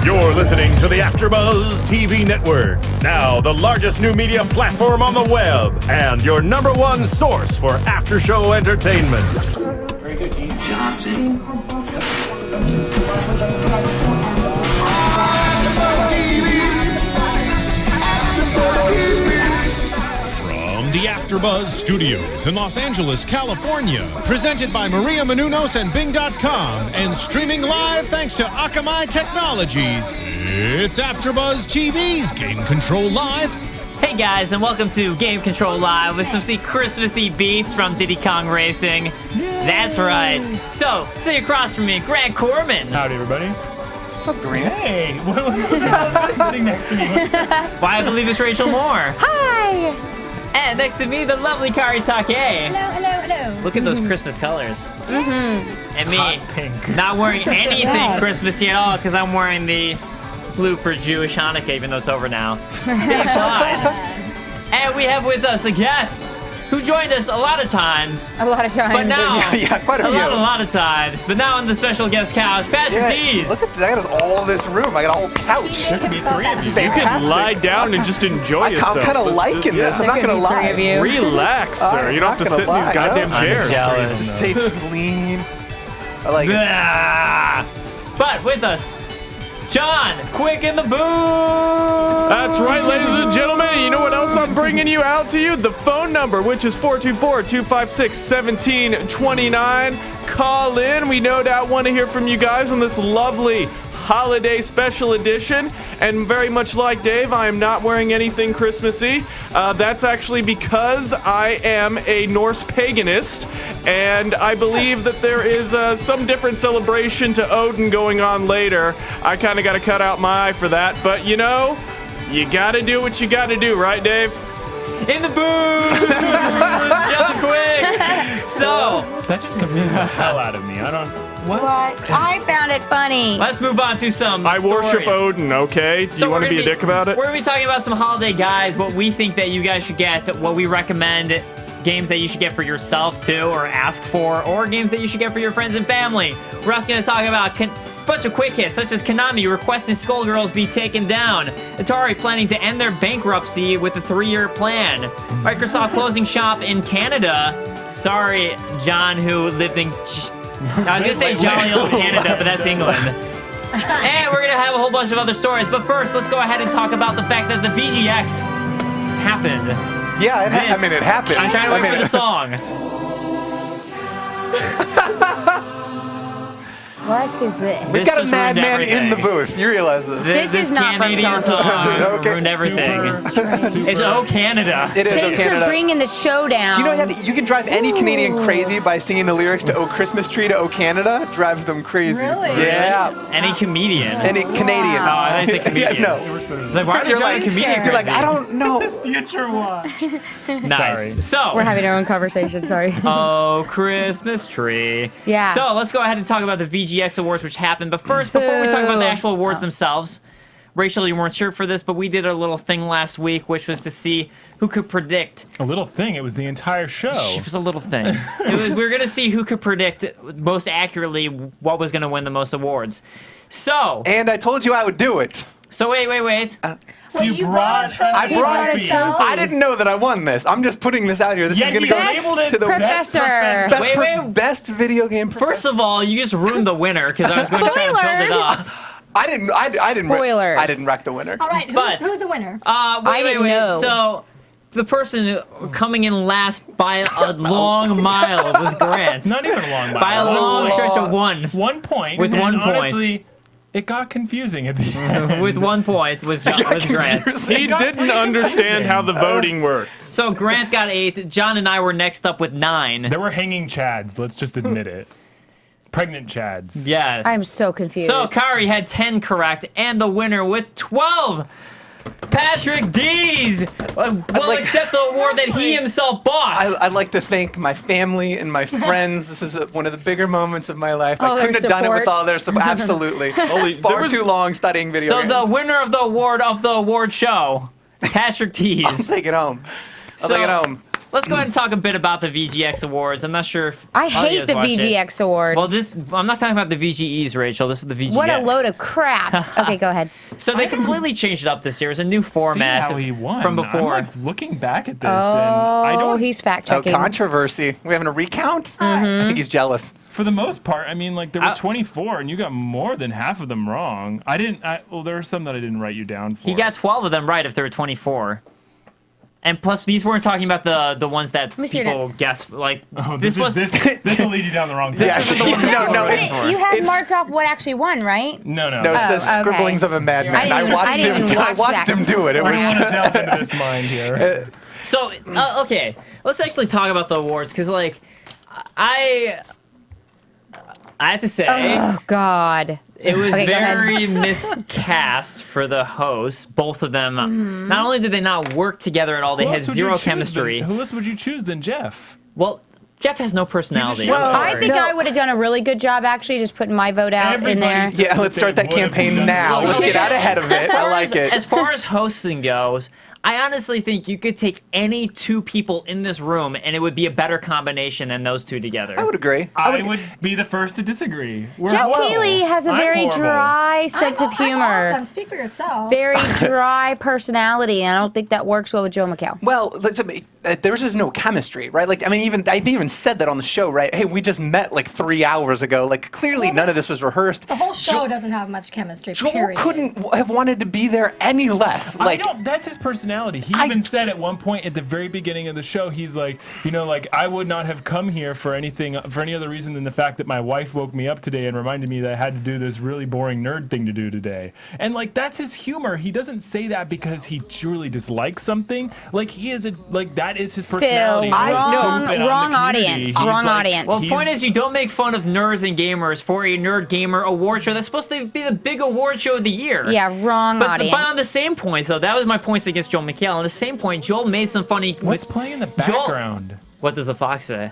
You're listening to the AFTERBUZZ TV network, now the largest new media platform on the web, and your #1 source for after-show entertainment. Very good, Dean. Johnson. From the AFTERBUZZ Studios in Los Angeles, California, presented by Maria Menounos and Bing.com, and streaming live thanks to Akamai Technologies, it's AFTERBUZZ TV's Game Control Live. Hey guys, and welcome to Game Control Live with some Christmassy beats from Diddy Kong Racing. That's right. So, sitting across from me, Grant Kohrmann. Howdy, everybody. What's up, Grant? Hey, who's sitting next to me? Why, I believe it's Raychul Moore. Hi! And next to me, the lovely Kaori Takee. Hello. Look at those Christmas colors. And me, Hot pink. not wearing anything that. Christmassy at all, because I'm wearing the blue for Jewish Hanukkah, even though it's over now. Dave Klein. And we have with us a guest who joined us a lot of times. A lot of times. But now, Yeah, quite a few. lot of times. But now on the special guest couch, Patrick Dees. Look at that, I got all this room. I got a whole couch. There could be three of you. You could lie down and just enjoy yourself. I'm kind of liking this. I'm not going to lie. Relax, sir. You don't have to sit in these goddamn I'm chairs. jealous. Say just lean. I like it. Ah. But with us, John, quick in the booth. That's right, ladies and gentlemen. And you know what else I'm bringing you out to you? The phone number, which is 424-256-1729. Call in. We no doubt want to hear from you guys on this lovely holiday special edition. And very much like Dave, I am not wearing anything Christmassy. That's actually because I am a Norse paganist, and I believe that there is some different celebration to Odin going on later. I kind of got to cut out my eye for that, but you know, you got to do what you got to do, right, Dave? In the booth, John, quick. So That just confused the hell out of me. I don't... What? I found it funny. let's move on to some I worship stories. Odin, okay? Do So you want to we're be a gonna dick about it? We're gonna be talking about some holiday guides, what we think that you guys should get, what we recommend, games that you should get for yourself too, or ask for, or games that you should get for your friends and family. We're also gonna talk about a bunch of quick hits, such as Konami requesting Skullgirls be taken down, Atari planning to end their bankruptcy with a 3-year plan, Microsoft closing shop in Canada. Sorry, John, who lived in... I was gonna say jolly old Canada, but that's England. And we're gonna have a whole bunch of other stories. But first, let's go ahead and talk about the fact that the VGX happened. Yeah, it happened. I'm trying to wait for the song. What is this? We've got a madman in the booth. You realize this. This is not from Canadian Donkey song Kong. Okay. ruined everything. It's Oh Canada. It is Thanks Canada. for bringing the show down. Do you know you can drive any Canadian crazy by singing the lyrics to "Oh Christmas Tree" to "Oh Canada"? Drives them crazy. Really? Yeah. Any comedian. Any Canadian. Oh, I thought you said comedian. Yeah, no. It's like, why are they You're driving like, comedian you're like, crazy? I don't know. Future watch. Nice. Sorry. So, We're having our own conversation, sorry. oh, Christmas tree. Yeah. So let's go ahead and talk about the VGX Awards, which happened. But first, before we talk about the actual awards themselves, Rachel, you weren't here for this, but we did a little thing last week, which was to see who could predict. A little thing. It was the entire show. It was a little thing. We were going to see who could predict most accurately what was going to win the most awards. So And I told you I would do it. wait. So you brought I brought it so I didn't know that I won this. I'm just putting this out here. This is going to go labeled it to the Professor. best video game. First of all, you just ruined the winner because I was going to try to build it up. I didn't. Spoilers. I didn't wreck the winner. All right, But- who's the winner? Wait. didn't know. So the person coming in last by a long mile was Grant. Not even a long mile. By a long stretch of 1 point. With and 1 point. Honestly, it got confusing at the end. with 1 point was Grant. He didn't understand how the voting worked. So Grant got 8. John and I were next up with 9. There were hanging chads. Let's just admit it. Pregnant chads. Yes. I'm so confused. So Kaori had 10 correct, and the winner with 12, Patrick Dees, will accept the award that he himself bought. I'd like to thank my family and my friends. This is one of the bigger moments of my life. I All couldn't their have done it with support. all their support. Absolutely. There Far was- too long studying video So games. the winner of the award show, Patrick I'll Dees. take it home. I'll take it home. let's go ahead and talk a bit about the VGX Awards. I'm not sure if I hate the VGX Awards. Well, I'm not talking about the VGEs, Rachel. This is the VGX. What a load of crap. Okay, go ahead. So they completely changed it up this year. It's a new format how he won. from before. I'm like looking back at this, and I Oh, don't. he's fact Oh, checking. controversy. We having a recount? I think he's jealous. For the most part, I mean, like there were 24, and you got more than half of them wrong. Well, there are some that I didn't write you down for. He got 12 of them right if there were 24. And plus, these weren't talking about the ones that me see your people notes. guessed. Like, Oh, this was. this will lead you down the wrong path. This is the one No, no, waiting it's- for. You had It's- marked off what actually won, right? No. No, it's the Oh, okay. scribblings of a madman. I didn't- I didn't I watch watched that. him do it. It I was don't want to delve into this mind here. So, okay, let's actually talk about the awards, because, like, I have to say, Oh, God. it was Okay, go ahead. very miscast for the hosts. Both of them, not only did they not work together at all, they Who had else would you zero choose chemistry. Who else would you choose than Jeff? Well, Jeff has no personality. show. I'm Well, sorry. I think I would have done a really good job, actually, just putting my vote out in there. Everybody said Yeah, let's start that they would have campaign done now. really Let's get out ahead of it. I like it. As far as hosting goes, I honestly think you could take any two people in this room and it would be a better combination than those two together. I would agree. I would be the first to disagree. We're Joe horrible. Keeley has a I'm very horrible. dry sense of humor. Awesome. Speak for yourself. Very dry personality, and I don't think that works well with Joe McHale. Well, there's just no chemistry, right? Like, I mean, I even said that on the show, right? Hey, we just met like 3 hours ago. Like, clearly none of this was rehearsed. The whole show doesn't have much chemistry, Joel period. couldn't have wanted to be there any less. Like, I don't. That's his personality. He even said at one point at the very beginning of the show, he's like, like I would not have come here for any other reason than the fact that my wife woke me up today and reminded me that I had to do this really boring nerd thing to do today. And like that's his humor. He doesn't say that because he truly dislikes something. Like that is his personality. Still, He's wrong, stupid on the wrong community. audience. He's Wrong like- audience. Well, the he's- point is, you don't make fun of nerds and gamers for a Nerd Gamer award show. That's supposed to be the big award show of the year. Yeah, wrong audience. But on the same point, so that was my points against Joel McHale. On the same point, Joel made some funny. What's playing in the Joel- background? What does the fox say?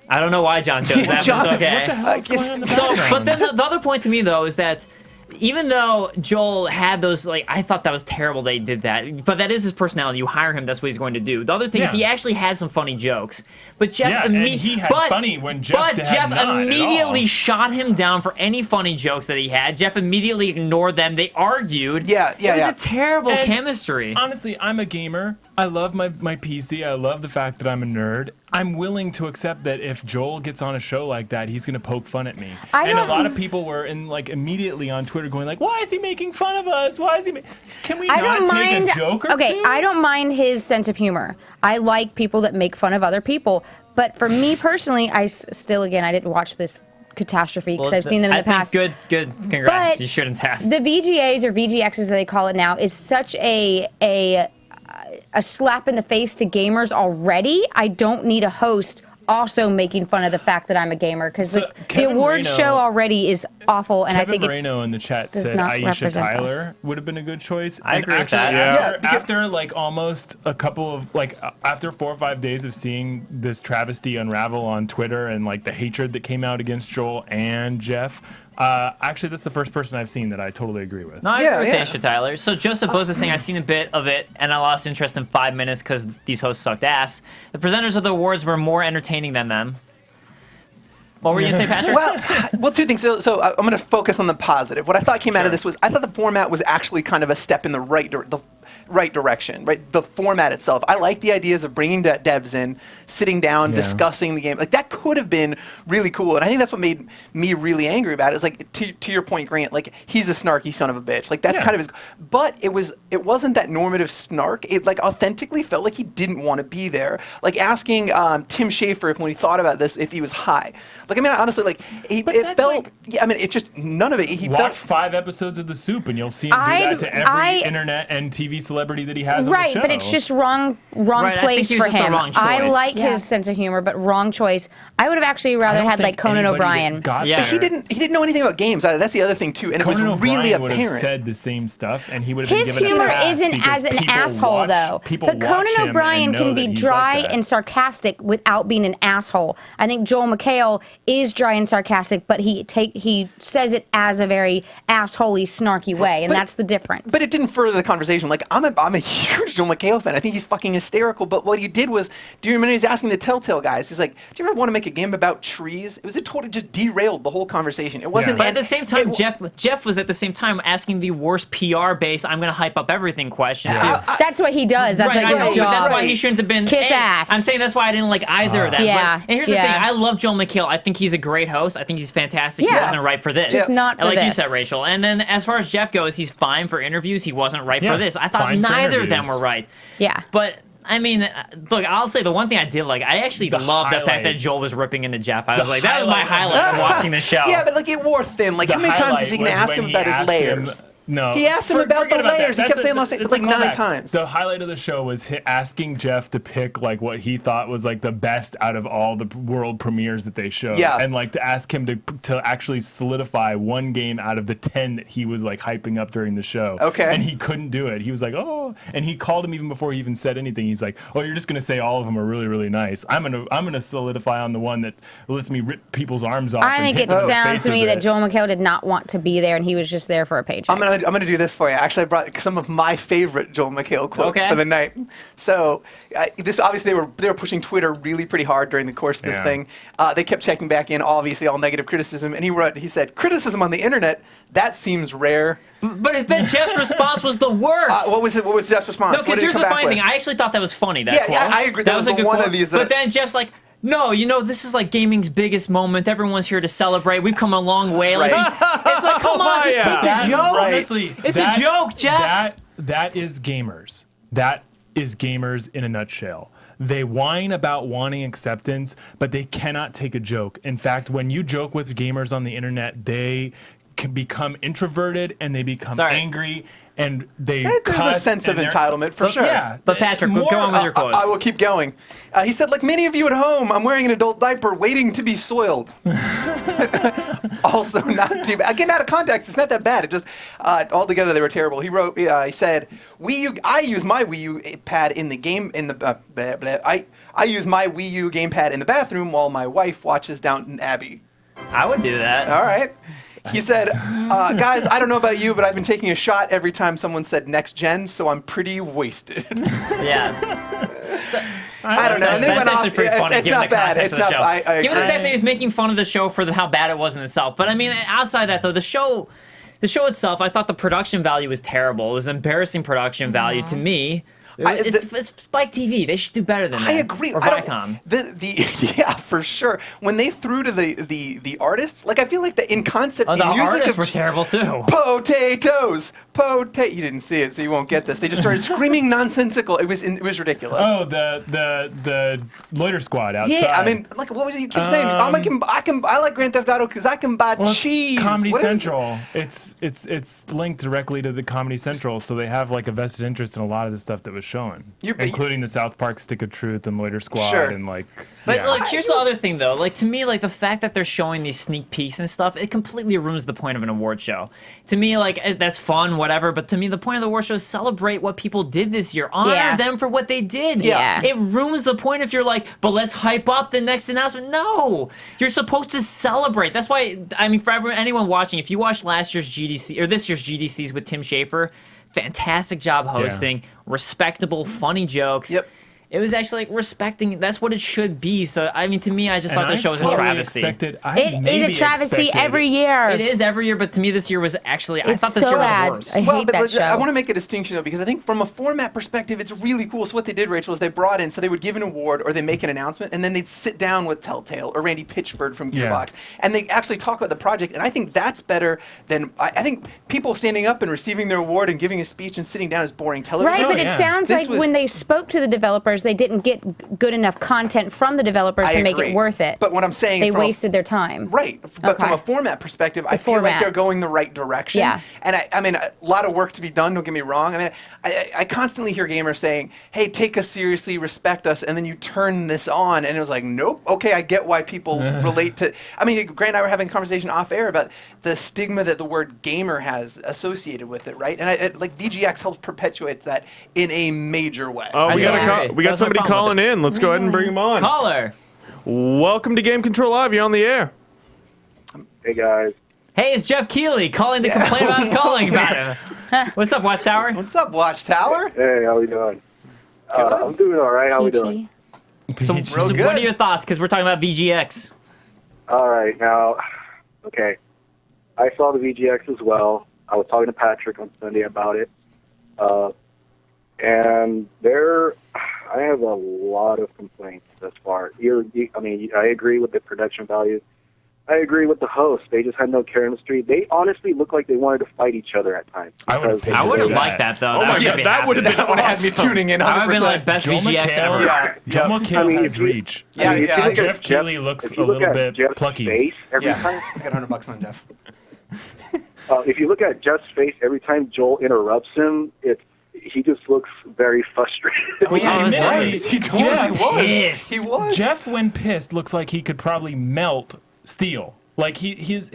I don't know why John chose that. John, but it's okay. What the hell is going on in the So, background? but then the other point to me though is that even though Joel had those, like, I thought that was terrible they did that, but that is his personality. You hire him, that's what he's going to do. The other thing is he Yeah. actually had some funny jokes, but Jeff Yeah, and he had funny when Jeff but had Jeff none at immediately all. shot him down for any funny jokes that he had. Jeff immediately ignored them. They argued. Yeah, It was yeah. a terrible And chemistry. Honestly, I'm a gamer. I love my PC. I love the fact that I'm a nerd. I'm willing to accept that if Joel gets on a show like that, he's going to poke fun at me. I And a don't- lot of people were immediately on Twitter going like, "Why is he making fun of us? Why is he Can we I not don't take mind. a joke or Okay, two?" I don't mind his sense of humor. I like people that make fun of other people. But for me personally, I didn't watch this catastrophe because I've seen them in the past. Good. Congrats. But you shouldn't have. The VGAs or VGXs as they call it now is such a slap in the face to gamers already. I don't need a host also making fun of the fact that I'm a gamer because So, the Kevin awards Moreno- show already is awful, and Kevin I think Moreno in the chat does said not Aisha represent us. Tyler would have been a good choice. I And agree with actually, that. After like almost a couple of after 4 or 5 days of seeing this travesty unravel on Twitter and like the hatred that came out against Joel and Jeff, actually that's the first person I've seen that I totally agree with. No, I Yeah, agree with yeah. Aisha Tyler. So Joseph Bose is saying, I've seen a bit of it, and I lost interest in 5 minutes because these hosts sucked ass. The presenters of the awards were more entertaining than them. What were you going to say, Patrick? Well, two things. So I'm going to focus on the positive. What I thought came out of this was I thought the format was actually kind of a step in the right direction, right? The format itself. I like the ideas of bringing devs in, sitting down, discussing the game. Like that could have been really cool, and I think that's what made me really angry about it. Is like to your point, Grant. Like he's a snarky son of a bitch. Like that's kind of his. But it wasn't that normative snark. It like authentically felt like he didn't want to be there. Like asking Tim Schafer when he thought about this if he was high. Like I mean honestly, like it that's felt. like- Yeah, I mean it just none of it. He Watch felt. 5 episodes of The Soup and you'll see him do that to every internet and TV celebrity that he has on the right, show. but it's just wrong Right, I place think he was for just the him. wrong I choice. like Yeah. his sense of humor, but wrong choice. I would have actually rather had like Conan O'Brien. Yeah. He didn't know anything about games either. That's the other thing too, and Conan it was really O'Brien would have apparent. said the same stuff, and he would have been His given humor a pass isn't because as an people asshole, watch- though. people But watch Conan him O'Brien and know can that be he's dry like that. and sarcastic without being an asshole. I think Joel McHale is dry and sarcastic, but he says it as a very assholey, snarky way, and that's the difference. But it didn't further the conversation. Like I'm a huge Joel McHale fan. I think he's fucking hysterical. But what he did was, do you remember he's asking the Telltale guys? He's like, do you ever want to make a game about trees? It was totally just derailed the whole conversation. It wasn't. But at the same time, Jeff was at the same time asking the worst PR base, I'm going to hype up everything question. That's what he does. That's right, like his job. That's why he shouldn't have been Kiss ass. I'm saying that's why I didn't like either of them. Yeah. And here's the thing, I love Joel McHale. I think he's a great host. I think he's fantastic. He wasn't right for this. Just not for like you this. said, Rachel. And then as far as Jeff goes, he's fine for interviews. He wasn't right for this. I thought neither of them were right. Yeah. But I mean, look, I'll say the one thing I did like, I actually love the fact that Joel was ripping into Jeff. I was like, that was my highlight of watching the show. Yeah, but like it wore thin. Like how many times is he going to ask him about his layers? No. He asked him about the layers. He kept saying like 9 times. The highlight of the show was asking Jeff to pick like what he thought was like the best out of all the world premieres that they showed. Yeah. And like to ask him to actually solidify one game out of the 10 that he was like hyping up during the show. Okay. And he couldn't do it. He was like, oh, and he called him even before he even said anything. He's like, oh, you're just gonna say all of them are really, really nice. I'm gonna solidify on the one that lets me rip people's arms off. I think it sounds to me that Joel McHale did not want to be there and he was just there for a paycheck. I'm gonna do this for you. Actually, I brought some of my favorite Joel McHale quotes for the night. So, this obviously they were pushing Twitter really pretty hard during the course of this thing. They kept checking back in, obviously all negative criticism, and he said, "Criticism on the internet, that seems rare." But then Jeff's response was the worst. What was Jeff's response? No, because here's the funny thing. I actually thought that was funny. That quote. I agree. That was a good one of these. But then Jeff's like, no, this is like gaming's biggest moment. Everyone's here to celebrate. We've come a long way. Like, it's like, come on, just take the joke. Honestly, it's a joke, Jeff. That is gamers. That is gamers in a nutshell. They whine about wanting acceptance, but they cannot take a joke. In fact, when you joke with gamers on the internet, they can become introverted and they become angry. And they there's a sense of entitlement for sure. Yeah, but Patrick, go on with your quotes. I will keep going. He said, like many of you at home, I'm wearing an adult diaper waiting to be soiled. Also, not too bad. Again, out of context, it's not that bad. It just, altogether, they were terrible. He wrote, he said, I use my Wii U pad in the game, I use my Wii U gamepad in the bathroom while my wife watches Downton Abbey. I would do that. All right. He said, guys, I don't know about you, but I've been taking a shot every time someone said next gen, so I'm pretty wasted. Yeah. So, I don't know. And That's actually pretty funny, given the context of the show. Given the fact that he's making fun of the show for how bad it was in itself. But I mean, outside that, though, the show itself, I thought the production value was terrible. It was embarrassing production value to me. It's Spike TV. They should do better than that. I agree. Or Viacom. Yeah, for sure. When they threw to the artists, like I feel like in concept, the music artists were terrible too. Potatoes, you didn't see it, so you won't get this. They just started screaming nonsensical. It was ridiculous. Oh, the Loiter Squad outside. Yeah, I mean, like what was it you keep saying? I like Grand Theft Auto because I can buy cheese. Comedy Central. It's linked directly to the Comedy Central, so they have like a vested interest in a lot of the stuff that was shown, including the South Park Stick of Truth and Loiter Squad and like. But like, here's the other thing though. Like to me, like the fact that they're showing these sneak peeks and stuff, it completely ruins the point of an award show. To me, like that's fun, whatever. But to me, the point of the award show is celebrate what people did this year, honor them for what they did. Yeah. It ruins the point if you're like, but let's hype up the next announcement. No, you're supposed to celebrate. That's why I mean, for anyone watching, if you watched last year's GDC or this year's GDCs with Tim Schafer, fantastic job hosting, respectable, funny jokes. Yep. It was actually like respecting. That's what it should be. So I mean, to me, I just thought the show was a travesty. It is a travesty every year. It is every year, but to me, this year was actually. I thought this so year was bad. worse. I hate that show. I want to make a distinction though, because I think from a format perspective, it's really cool. So what they did, Rachel, is they brought in, so they would give an award or they make an announcement, and then they'd sit down with Telltale or Randy Pitchford from Gearbox, and they actually talk about the project. And I think that's better than I think people standing up and receiving their award and giving a speech and sitting down is boring television. Right, but it sounds like when they spoke to the developers, they didn't get good enough content from the developers to make it worth it. But what I'm saying, they wasted their time. Right, but from a format perspective, I feel like they're going the right direction. Yeah. And I mean, a lot of work to be done. Don't get me wrong. I mean, I constantly hear gamers saying, "Hey, take us seriously, respect us," and then you turn this on, and it was like, "Nope." Okay, I get why people relate to. I mean, Grant and I were having a conversation off air about the stigma that the word gamer has associated with it, right? And like VGX helps perpetuate that in a major way. Oh, we got somebody calling in. Let's go ahead and bring him on. Caller. Welcome to Game Control Live. You're on the air. Hey guys. Hey, it's Jeff Keighley calling to complain about us calling about him. What's up, Watchtower? What's up, Watchtower? Hey, how we doing? I'm doing all right. How we doing? So good. what are your thoughts? Because we're talking about VGX. All right, now, okay. I saw the VGX as well. I was talking to Patrick on Sunday about it. And I have a lot of complaints thus far. I agree with the production value. I agree with the host. They just had no chemistry. They honestly looked like they wanted to fight each other at times. I would have liked that, though. That would have been had me tuning in 100%. I would have been like best Joel VGX McHale, ever. Joel McHale has reach. Jeff Keighley looks a little bit Jeff's plucky. Face every time. I got $100 on Jeff. If you look at Jeff's face every time Joel interrupts him, he just looks very frustrated. Oh, yeah, He was. Jeff, when pissed, looks like he could probably melt steel. Like his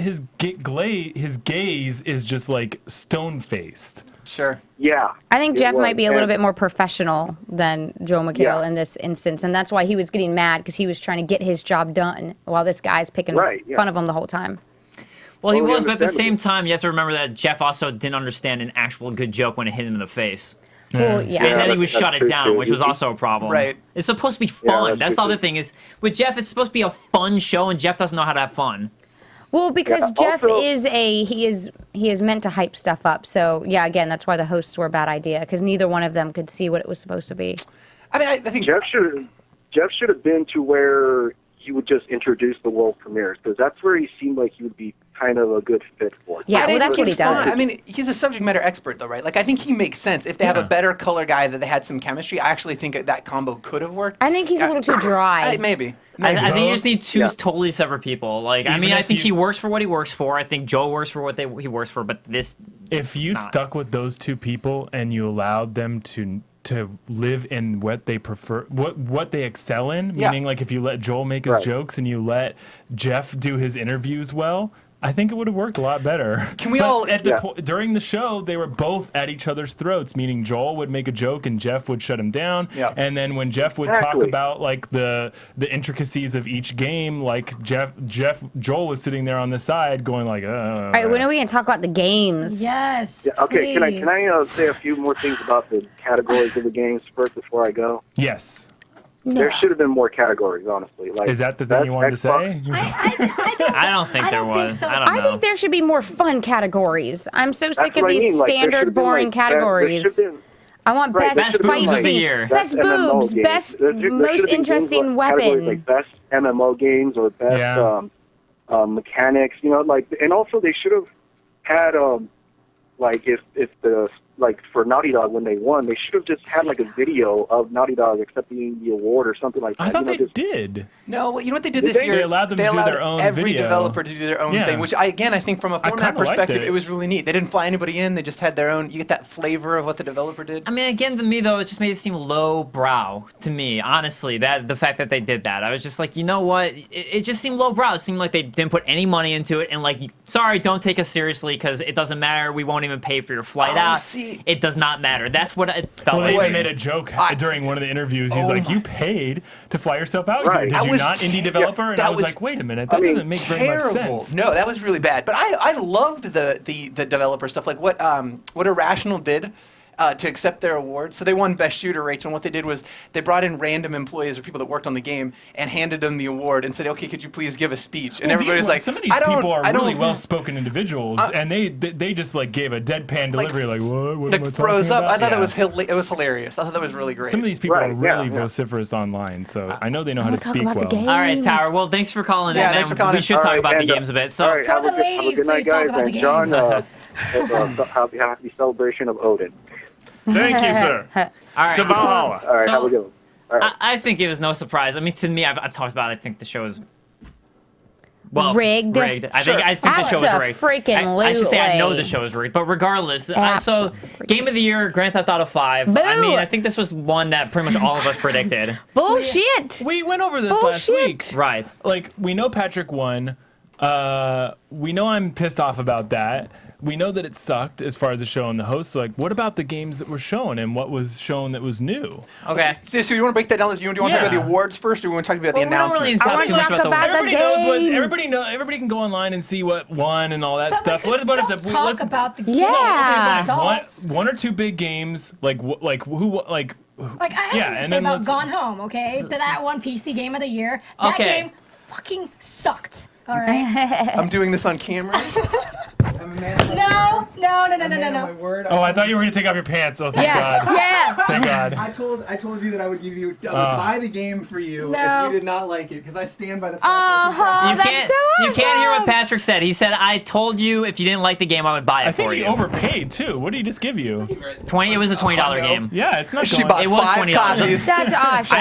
gaze is just like stone faced. Sure. Yeah. I think Jeff might be a little bit more professional than Joel McHale in this instance, and that's why he was getting mad, because he was trying to get his job done while this guy's picking fun of him the whole time. Well, he was, but at the same time, you have to remember that Jeff also didn't understand an actual good joke when it hit him in the face. Well, yeah. And then he would shut it down, which was also a problem. Right. It's supposed to be fun. That's the other thing is, with Jeff, it's supposed to be a fun show, and Jeff doesn't know how to have fun. Well, because Jeff he is meant to hype stuff up. So yeah, again, that's why the hosts were a bad idea, because neither one of them could see what it was supposed to be. I mean, I think Jeff should have been to where he would just introduce the world premieres, because that's where he seemed like he would be kind of a good fit for. Yeah, well, that's what he does. I mean, he's a subject matter expert, though, right? Like, I think he makes sense. If they have a better color guy that they had some chemistry, I actually think that combo could have worked. I think he's a little too dry. Maybe. I think you just need two totally separate people. Like, I mean, I think he works for what he works for. I think Joe works for what he works for. But this, if you stuck with those two people and you allowed them to live in what they prefer, what they excel in, meaning like if you let Joel make his jokes and you let Jeff do his interviews well, I think it would have worked a lot better. Can we all during the show, they were both at each other's throats, meaning Joel would make a joke and Jeff would shut him down. Yeah. And then when Jeff would talk about like the intricacies of each game, like Joel was sitting there on the side going like, all right, when are we going to talk about the games? Yes. Yeah, okay, please. can I say a few more things about the categories of the games first before I go? Yes. No. There should have been more categories, honestly. Like, is that the thing you wanted to say? I don't think there was. Think so. I don't know. I think there should be more fun categories. I'm so sick of these standard, boring categories. I want best fight boobs of the scene, year. best boobs, best most interesting weapon. Like best MMO games or best mechanics. You know, like, and also they should have had like if the like for Naughty Dog when they won, they should have just had like a video of Naughty Dog accepting the award or something like that. I thought they did. No, well, you know what they did this year? They allowed them to do their own every video. developer to do their own thing, which I think from a format perspective, it was really neat. They didn't fly anybody in; they just had their own. You get that flavor of what the developer did. I mean, again, to me though, it just made it seem low brow to me. Honestly, that the fact that they did that, I was just like, you know what? It just seemed low brow. It seemed like they didn't put any money into it, and like, sorry, don't take us seriously because it doesn't matter. We won't even pay for your flight out. See. It does not matter. That's what it felt Well, like. they even made a joke during one of the interviews. He's like, "You paid to fly yourself out here, did you not, indie developer?" And I was like, "Wait a minute, that doesn't make very much sense." No, that was really bad. But I loved the developer stuff, like what Irrational did. To accept their award. So they won Best Shooter, Rachel, and what they did was they brought in random employees or people that worked on the game and handed them the award and said, okay, could you please give a speech? And everybody's like, some of these people are really well-spoken individuals, and they just like gave a deadpan delivery, like what am I froze talking up. about? I thought it was hilarious. I thought that was really great. Some of these people are really vociferous online, so I know they know how to speak well. All right, Tower. Well, thanks for calling in. Thanks for calling we should talk about the games a bit. So, all right, have a good night, guys. And John, happy celebration of Odin. Thank you, sir. All right. To Valhalla. All right, have a good one. All right. I think it was no surprise. I mean, to me, I've talked about it. I think the show is rigged. I think the show is rigged. I should say I know the show is rigged, but regardless. So, Game of the Year, Grand Theft Auto 5. Boo. I mean, I think this was one that pretty much all of us predicted. Bullshit. We went over this last week. Right. Like, we know Patrick won. We know I'm pissed off about that. we know that it sucked as far as the show and the host. So, like, what about the games that were shown and what was shown that was new? Okay. So you want to break that down? Do you want to talk about the awards first, or do you want to talk about the announcement? We don't really I talk too much want to about talk the about awards. Everybody knows what everybody can go online and see what won and all that stuff. But What about let's if the talk let's about the Yeah. results. one or two big games like who Like I have yeah, something to and say then about let's- Gone Home, okay? That one PC game of the year. That Okay. game fucking sucked. All right. I'm doing this on camera. I'm a man of my No, no, no, no, no, I'm a no, man of my no. word. Oh, I thought you were gonna take off your pants. Oh, thank Yeah, God. yeah. Thank God. I told you that I would give you buy the game for you No. if you did not like it, because I stand by the fact Oh, You that's can't, so awesome. you can't hear what Patrick said. He said, I told you if you didn't like the game, I would buy it I think for he you. overpaid too. What did he just give you? 20. It was a $20 no. game. Yeah, it's not. She going- bought It was 5 $20. copies. That's awesome.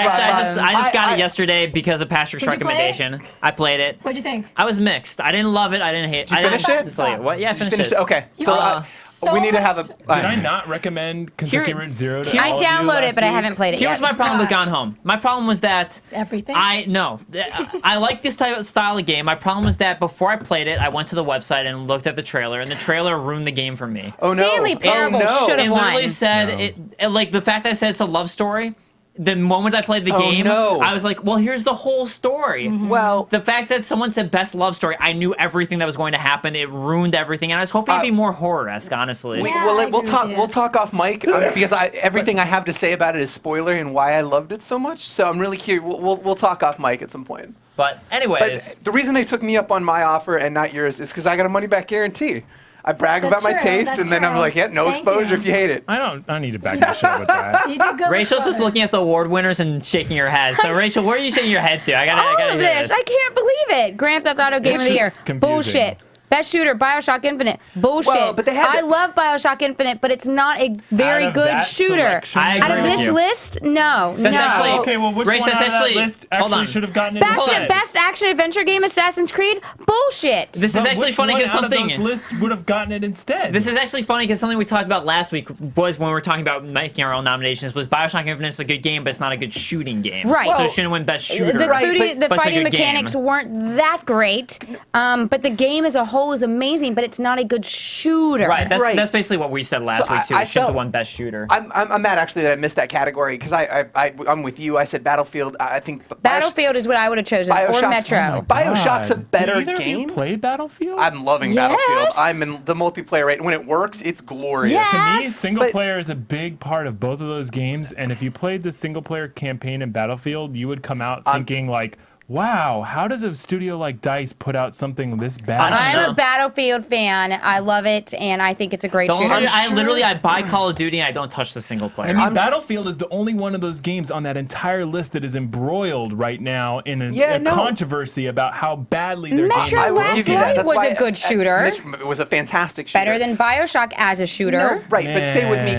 I just got I- it yesterday because of Patrick's Did you play it? recommendation. I played it. What'd you think? I was mixed. I didn't love it. I didn't hate. Did you finish it? Dislike it. What? Yeah, I finished Finish it. it. Okay. So So we need to have a. much- Did I not recommend Kentucky Here- Route Zero to here- I all of you downloaded it, last but I week? haven't played it Here's yet. my problem with Gosh. Gone Home. My problem was that Everything? I like this type of style of game. My problem was that before I played it, I went to the website and looked at the trailer, and the trailer ruined the game for me. Oh no. Stanley Parable oh, no. should It have literally won. said No. it like the fact that it said it's a love story. The moment I played the Oh, game, no. I was like, well, here's the whole story. Well, The fact that someone said best love story, I knew everything that was going to happen. It ruined everything, and I was hoping it'd be more horror-esque, honestly. Yeah, I we'll agree talk. with you. We'll talk off mic because everything I have to say about it is spoiler and why I loved it so much. So I'm really curious. We'll talk off mic at some point. But anyways, But the reason they took me up on my offer and not yours is because I got a money back guarantee. I brag That's about my true, taste, that's and then I'm true. like, yeah, no Thank exposure you. if you hate it. I need to back this shit up with that. You did good. Rachel's just looking at the award winners and shaking her head. So Rachel, where are you shaking your head to? I gotta All hear of this. this. I can't believe it. Grand Theft Auto Game of the just Year. confusing. Bullshit. Best shooter, BioShock Infinite. Bullshit. Well, but they had I to- love BioShock Infinite, but it's not a very Out of good that shooter. selection, I Out agree of with this you. list, no. That's no. actually- Okay, well, which Rach, one that's out of that actually- list hold actually on. should have gotten it Best, instead? best action adventure game, Assassin's Creed. Bullshit. This is But actually which funny one because out of something. those lists would have gotten it instead. This is actually funny because something we talked about last week was when we were talking about making our own nominations. Was BioShock Infinite is a good game, but it's not a good shooting game. Right. So Well, it shouldn't win best shooter. The, Right, foodie- but the it's a fighting good mechanics game. weren't that great, but the game as a whole is amazing, but it's not a good shooter. Right. Right. That's basically what we said last So week too. I It should have felt- won best shooter. I'm mad actually that I missed that category because I'm with you. I said Battlefield. I think Battlefield is what I would have chosen, or BioShock's- Metro. BioShock's a God. better Did either game. Of you played Battlefield? I'm loving Yes. Battlefield. I'm in the multiplayer rate. When it works, it's glorious. Yeah. To me, Yes. single But- player is a big part of both of those games, and if you played the single player campaign in Battlefield, you would come out thinking like, wow, how does a studio like DICE put out something this bad? I don't I'm know. a Battlefield fan. I love it, and I think it's a great The shooter. only, I buy Call of Duty and I don't touch the single player. I mean, Battlefield is the only one of those games on that entire list that is embroiled right now in a controversy about how badly their Metro game I is. will Last give you that. Light That's was why a good shooter. It was a fantastic shooter. Better than BioShock as a shooter. No, right, but stay with me.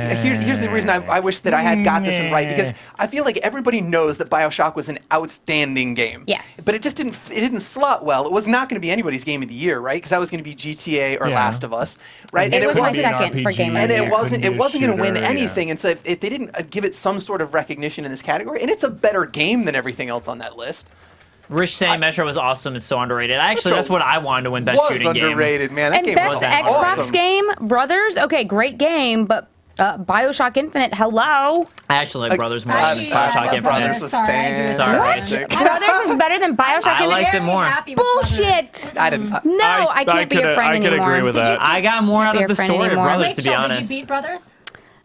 Here's the reason I wish that I had got this one right, because I feel like everybody knows that BioShock was an outstanding game. Yes. But it just didn't slot well. It was not going to be anybody's game of the year, right? Because that was going to be GTA or Yeah. Last of Us, right? It was my couldn't be an second for RPG, Game of And the it Year. wasn't couldn't be a going to win shooter, anything, and so if they didn't give it some sort of recognition in this category, and it's a better game than everything else on that list. Rich saying Metro was awesome. It's so underrated. Actually, Metro that's what I wanted to win best was shooting game. underrated, man. That And game best was Xbox awesome. game, Brothers. Okay, great game, but BioShock Infinite. Hello. I actually like Brothers more I than do, BioShock I love Infinite. Brothers was Sorry, I agree with Sorry, that. Rachel. Brothers is better than BioShock I Infinite. liked it Very more. happy with Brothers. Bullshit. I didn't. No, I can't be a friend anymore. agree with that. I got more out be of a the friend story of anymore. Brothers, to be Rachel, honest. did you beat Brothers?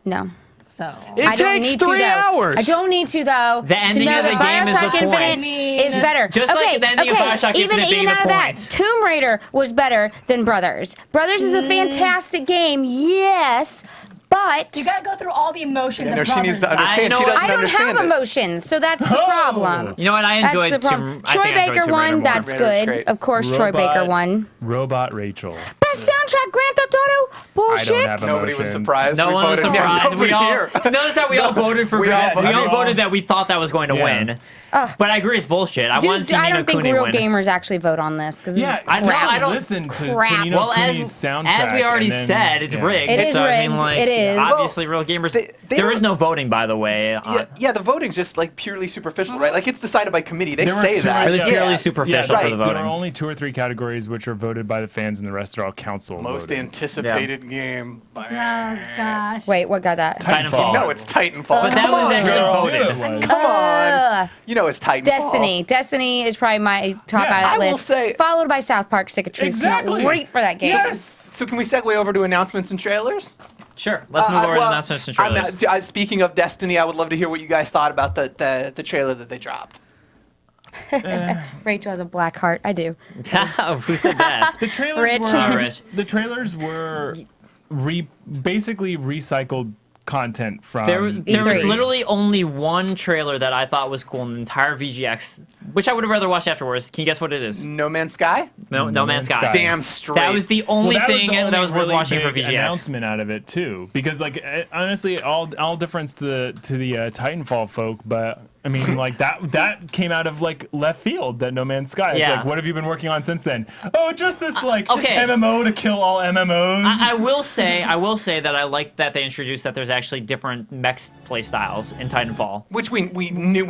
No. So. It I don't takes need to, 3 though. hours. I don't need to, though. The ending to know of the that game is the BioShock Infinite point. is better. Just like okay, the ending of okay. BioShock even, Infinite being even the out of that, point. Tomb Raider was better than Brothers. Brothers is a fantastic game, yes, but You gotta go through all the emotions No, of she Brothers. needs to understand. you know She what? doesn't I don't understand have it. emotions, so that's the Oh. problem. You know what? I That's enjoyed the problem. I Troy think I enjoyed Baker Tomb Raider won. more. That's Tomb Raider's good. great. Of course, Troy Baker won. Robot Rachel. Best soundtrack, Grand Theft Auto. Bullshit. have Nobody was emotions. surprised. No We one was voted- yeah, surprised. nobody We all here. notice that we all voted for. We all We all voted. voted that we thought that was going to Yeah. win. But I agree, it's bullshit. I want to see I Ni no don't think Kuni real win. gamers actually vote on this because I don't listen to crap. Ni no Well, Kuni's as soundtrack. we already and then- said, it's rigged. It is so, I mean, rigged. like, It is. obviously, real gamers. There is no voting, by the way. Yeah, the voting's just like purely superficial, right? Like it's decided by committee. They There were say two- that. It was Yeah. purely superficial Yeah, for the right. There voting. are only 2 or 3 categories which are voted by the fans, and the rest are all council. Most voted. anticipated game. Oh gosh. Wait, what got that? Titanfall. No, it's Titanfall. But that Come was on, actually girl. voted. Come on. You know it's Titanfall. Destiny. Destiny is probably my top Yeah. out of I the will list. say- Followed by South Park Stick of Truth. Exactly. Great for that game. Yes. So can we segue over to announcements and trailers? Sure, let's move over to well, announcements and trailers. Speaking of Destiny, I would love to hear what you guys thought about the trailer that they dropped. Rachel has a black heart. I do. Who said that? The trailers Rich. were Rich. the trailers were basically recycled content from There was E3. literally only one trailer that I thought was cool in the entire VGX, which I would have rather watched afterwards. Can you guess what it is? No Man's Sky? No Man's Sky. Damn straight. That was the only Well, thing that was worth really watching for big VGX. announcement out of it too, because like honestly, all difference to the Titanfall folk, but I mean like that came out of like left field. That No Man's Sky. It's Yeah. like, what have you been working on since then? Oh, just this like okay. MMO to kill all MMOs. I will say that I like that they introduced that there's actually different mech play styles in Titanfall. Which we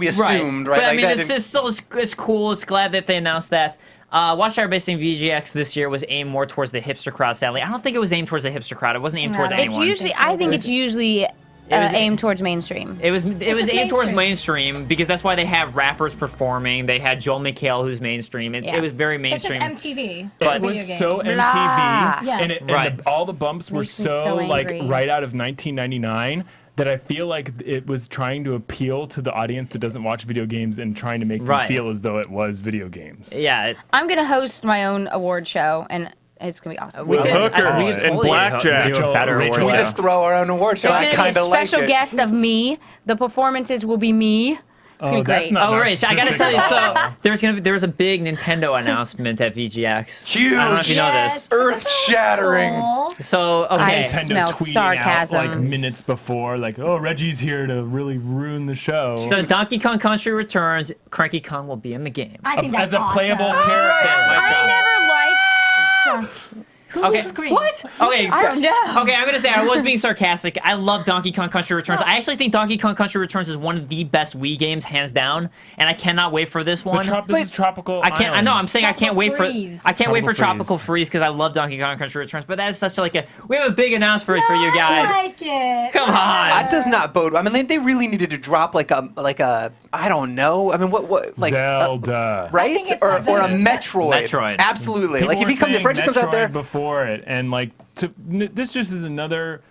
assumed, right? But I Like, mean, that it's still it's cool. It's glad that they announced that. Watchtower based in VGX this year was aimed more towards the hipster crowd. Sadly, I don't think it was aimed towards the hipster crowd. It wasn't aimed towards It's anyone. usually. I think it's usually was- aimed towards mainstream. It was just aimed towards mainstream. mainstream because that's why they have rappers performing. They had Joel McHale, who's mainstream. It was very It's just mainstream. MTV. But- It video was games. so Blah. MTV, Yes. and, Right. all the bumps were Makes me so so like angry. right out of 1999 that I feel like it was trying to appeal to the audience that doesn't watch video games and trying to make them Right. feel as though it was video games. Yeah, I'm gonna host my own award show, and it's gonna be awesome. we With could- hookers we could and totally blackjack. do a better Rachel- award we show. just throw our own award show. There's I gonna be a kind of like special it. guest of me. The performances will be me. It's gonna be that's great. not Oh, Rich, I gotta narcissistic tell you, at so all. there's a big Nintendo announcement at VGX. Huge. I don't know if you know this. Earth shattering. Cool. So, okay. I Nintendo smell tweeting sarcasm. out like minutes before, like, "Oh, Reggie's here to really ruin the show." So Donkey Kong Country returns. Cranky Kong will be in the game. I think as that's a playable awesome. character. I never liked. Who Okay. screamed? What? Okay. I don't know. Okay, I'm gonna say I was being sarcastic. I love Donkey Kong Country Returns. I actually think Donkey Kong Country Returns is one of the best Wii games, hands down, and I cannot wait for this one. This is Tropical I can't. I know. I'm saying I can't wait Freeze. for. I can't wait for Tropical Tropical Freeze because I love Donkey Kong Country Returns. But that is such like a. We have a big announcement for you I guys. like it. Come on. That does not bode. I mean, they really needed to drop like a I don't know. I mean, what like Zelda. right? I think it's Or a Zelda. Metroid. Metroid. Absolutely. People Like if were he comes, if saying Reggie comes out there. Metroid before it, and like this just is another.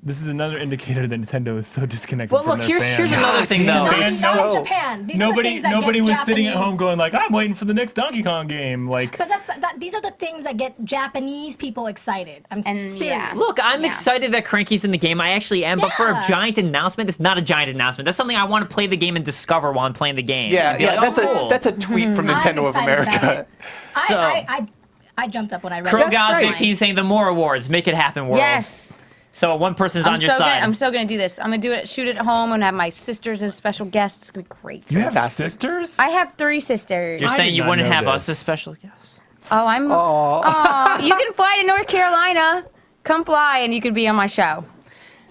This is another indicator that Nintendo is so disconnected Well, from look, their here's fans. another thing though. Not, Fan- not no. in Japan. These are the Nobody things that nobody get was sitting at Japanese- home going like, "I'm waiting for the next Donkey Kong game." Like, Because these are the things that get Japanese people excited. I'm And, serious. yeah. Look, I'm Yeah. excited that Cranky's in the game. I actually am, but for a Yeah. giant announcement, it's not a giant announcement. That's something I want to play the game and discover while I'm playing the game. Yeah, And be yeah. like, That's oh, cool. a tweet from I'm Nintendo of excited about America. it. So- I jumped up when I read Crow it. God great. 15 saying the more awards, make it happen, world. Yes. So one person's on your side. I'm so gonna do this. I'm gonna do it. Shoot it at home and have my sisters as special guests. It's gonna be great. you have Fantastic. sisters? I have 3 sisters. You're I saying did you not wouldn't know have us this. as special guests? Oh, I'm. Oh, you can fly to North Carolina. Come fly, and you could be on my show.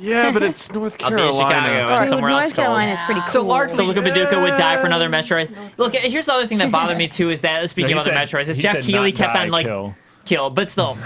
Yeah, but it's North I'll be in Carolina. Chicago and Dude, somewhere else North cold. Carolina is pretty cool. So largely- So Luca Paducah would die for another Metroid. Look, here's the other thing that bothered me too is that speaking No, of he other said- Metroids, is he Jeff said Keighley not kept die, on like kill, but still,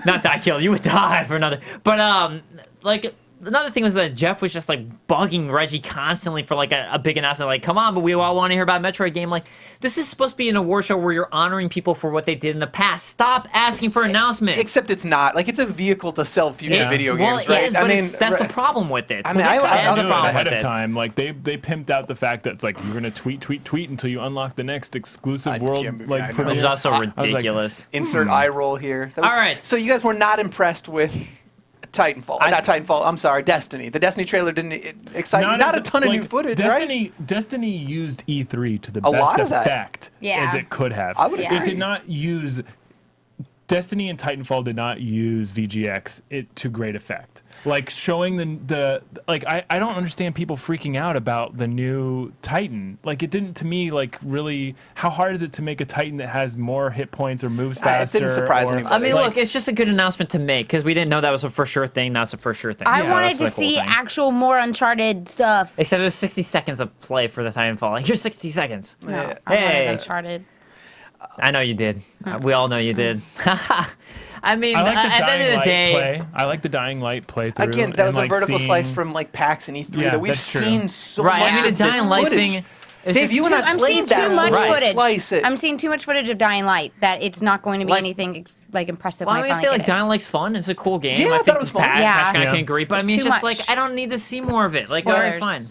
not die, kill. You would die for another. But like. Another thing was that Jeff was just like bugging Reggie constantly for like a big announcement, like, come on, but we all want to hear about Metroid game. Like, this is supposed to be an award show where you're honoring people for what they did in the past. Stop asking for announcements. Except it's not. Like it's a vehicle to sell future Yeah. video well, games, it right? is, but that's the problem with it. I mean, I- That's They the do it problem ahead with of it. time. Like they pimped out the fact that it's like you're gonna tweet until you unlock the next exclusive I world can't believe- like I know. Which premiere. is also I was like, ridiculous. Insert eye roll here. That was- All right. So you guys were not impressed with Titanfall. Not Titanfall. I'm sorry, Destiny. The Destiny trailer didn't excite you. Not as a ton of like, new footage, right? Destiny used E3 to the A best lot of that. effect Yeah. as it could have. I would agree. It did not use Destiny and Titanfall did not use VGX to great effect. Like showing the I don't understand people freaking out about the new Titan. Like it didn't to me like really. How hard is it to make a Titan that has more hit points or moves faster? It didn't surprise anybody. I mean, look, it's just a good announcement to make because we didn't know that was a for sure thing. Now it's a for sure thing. I wanted to see actual more Uncharted stuff. Except it was 60 seconds of play for the Titanfall. Like here's 60 seconds. No, I wanted Uncharted. I know you did. We all know you did. I mean, I like the at the end of the day, play. I like the Dying Light playthrough. Again, that was and, a vertical slice from like PAX and E3 that we've seen so much. I mean, the Dying Light thing. Dave, you and I I'm seeing played that. too much footage. Slice it. I'm seeing too much footage of Dying Light that it's not going to be anything like impressive. Well, I would say like Dying Light's fun. It's a cool game. Yeah, I thought it was fun. I can agree, but I mean, it's just like I don't need to see more of it. Like, all right, fine.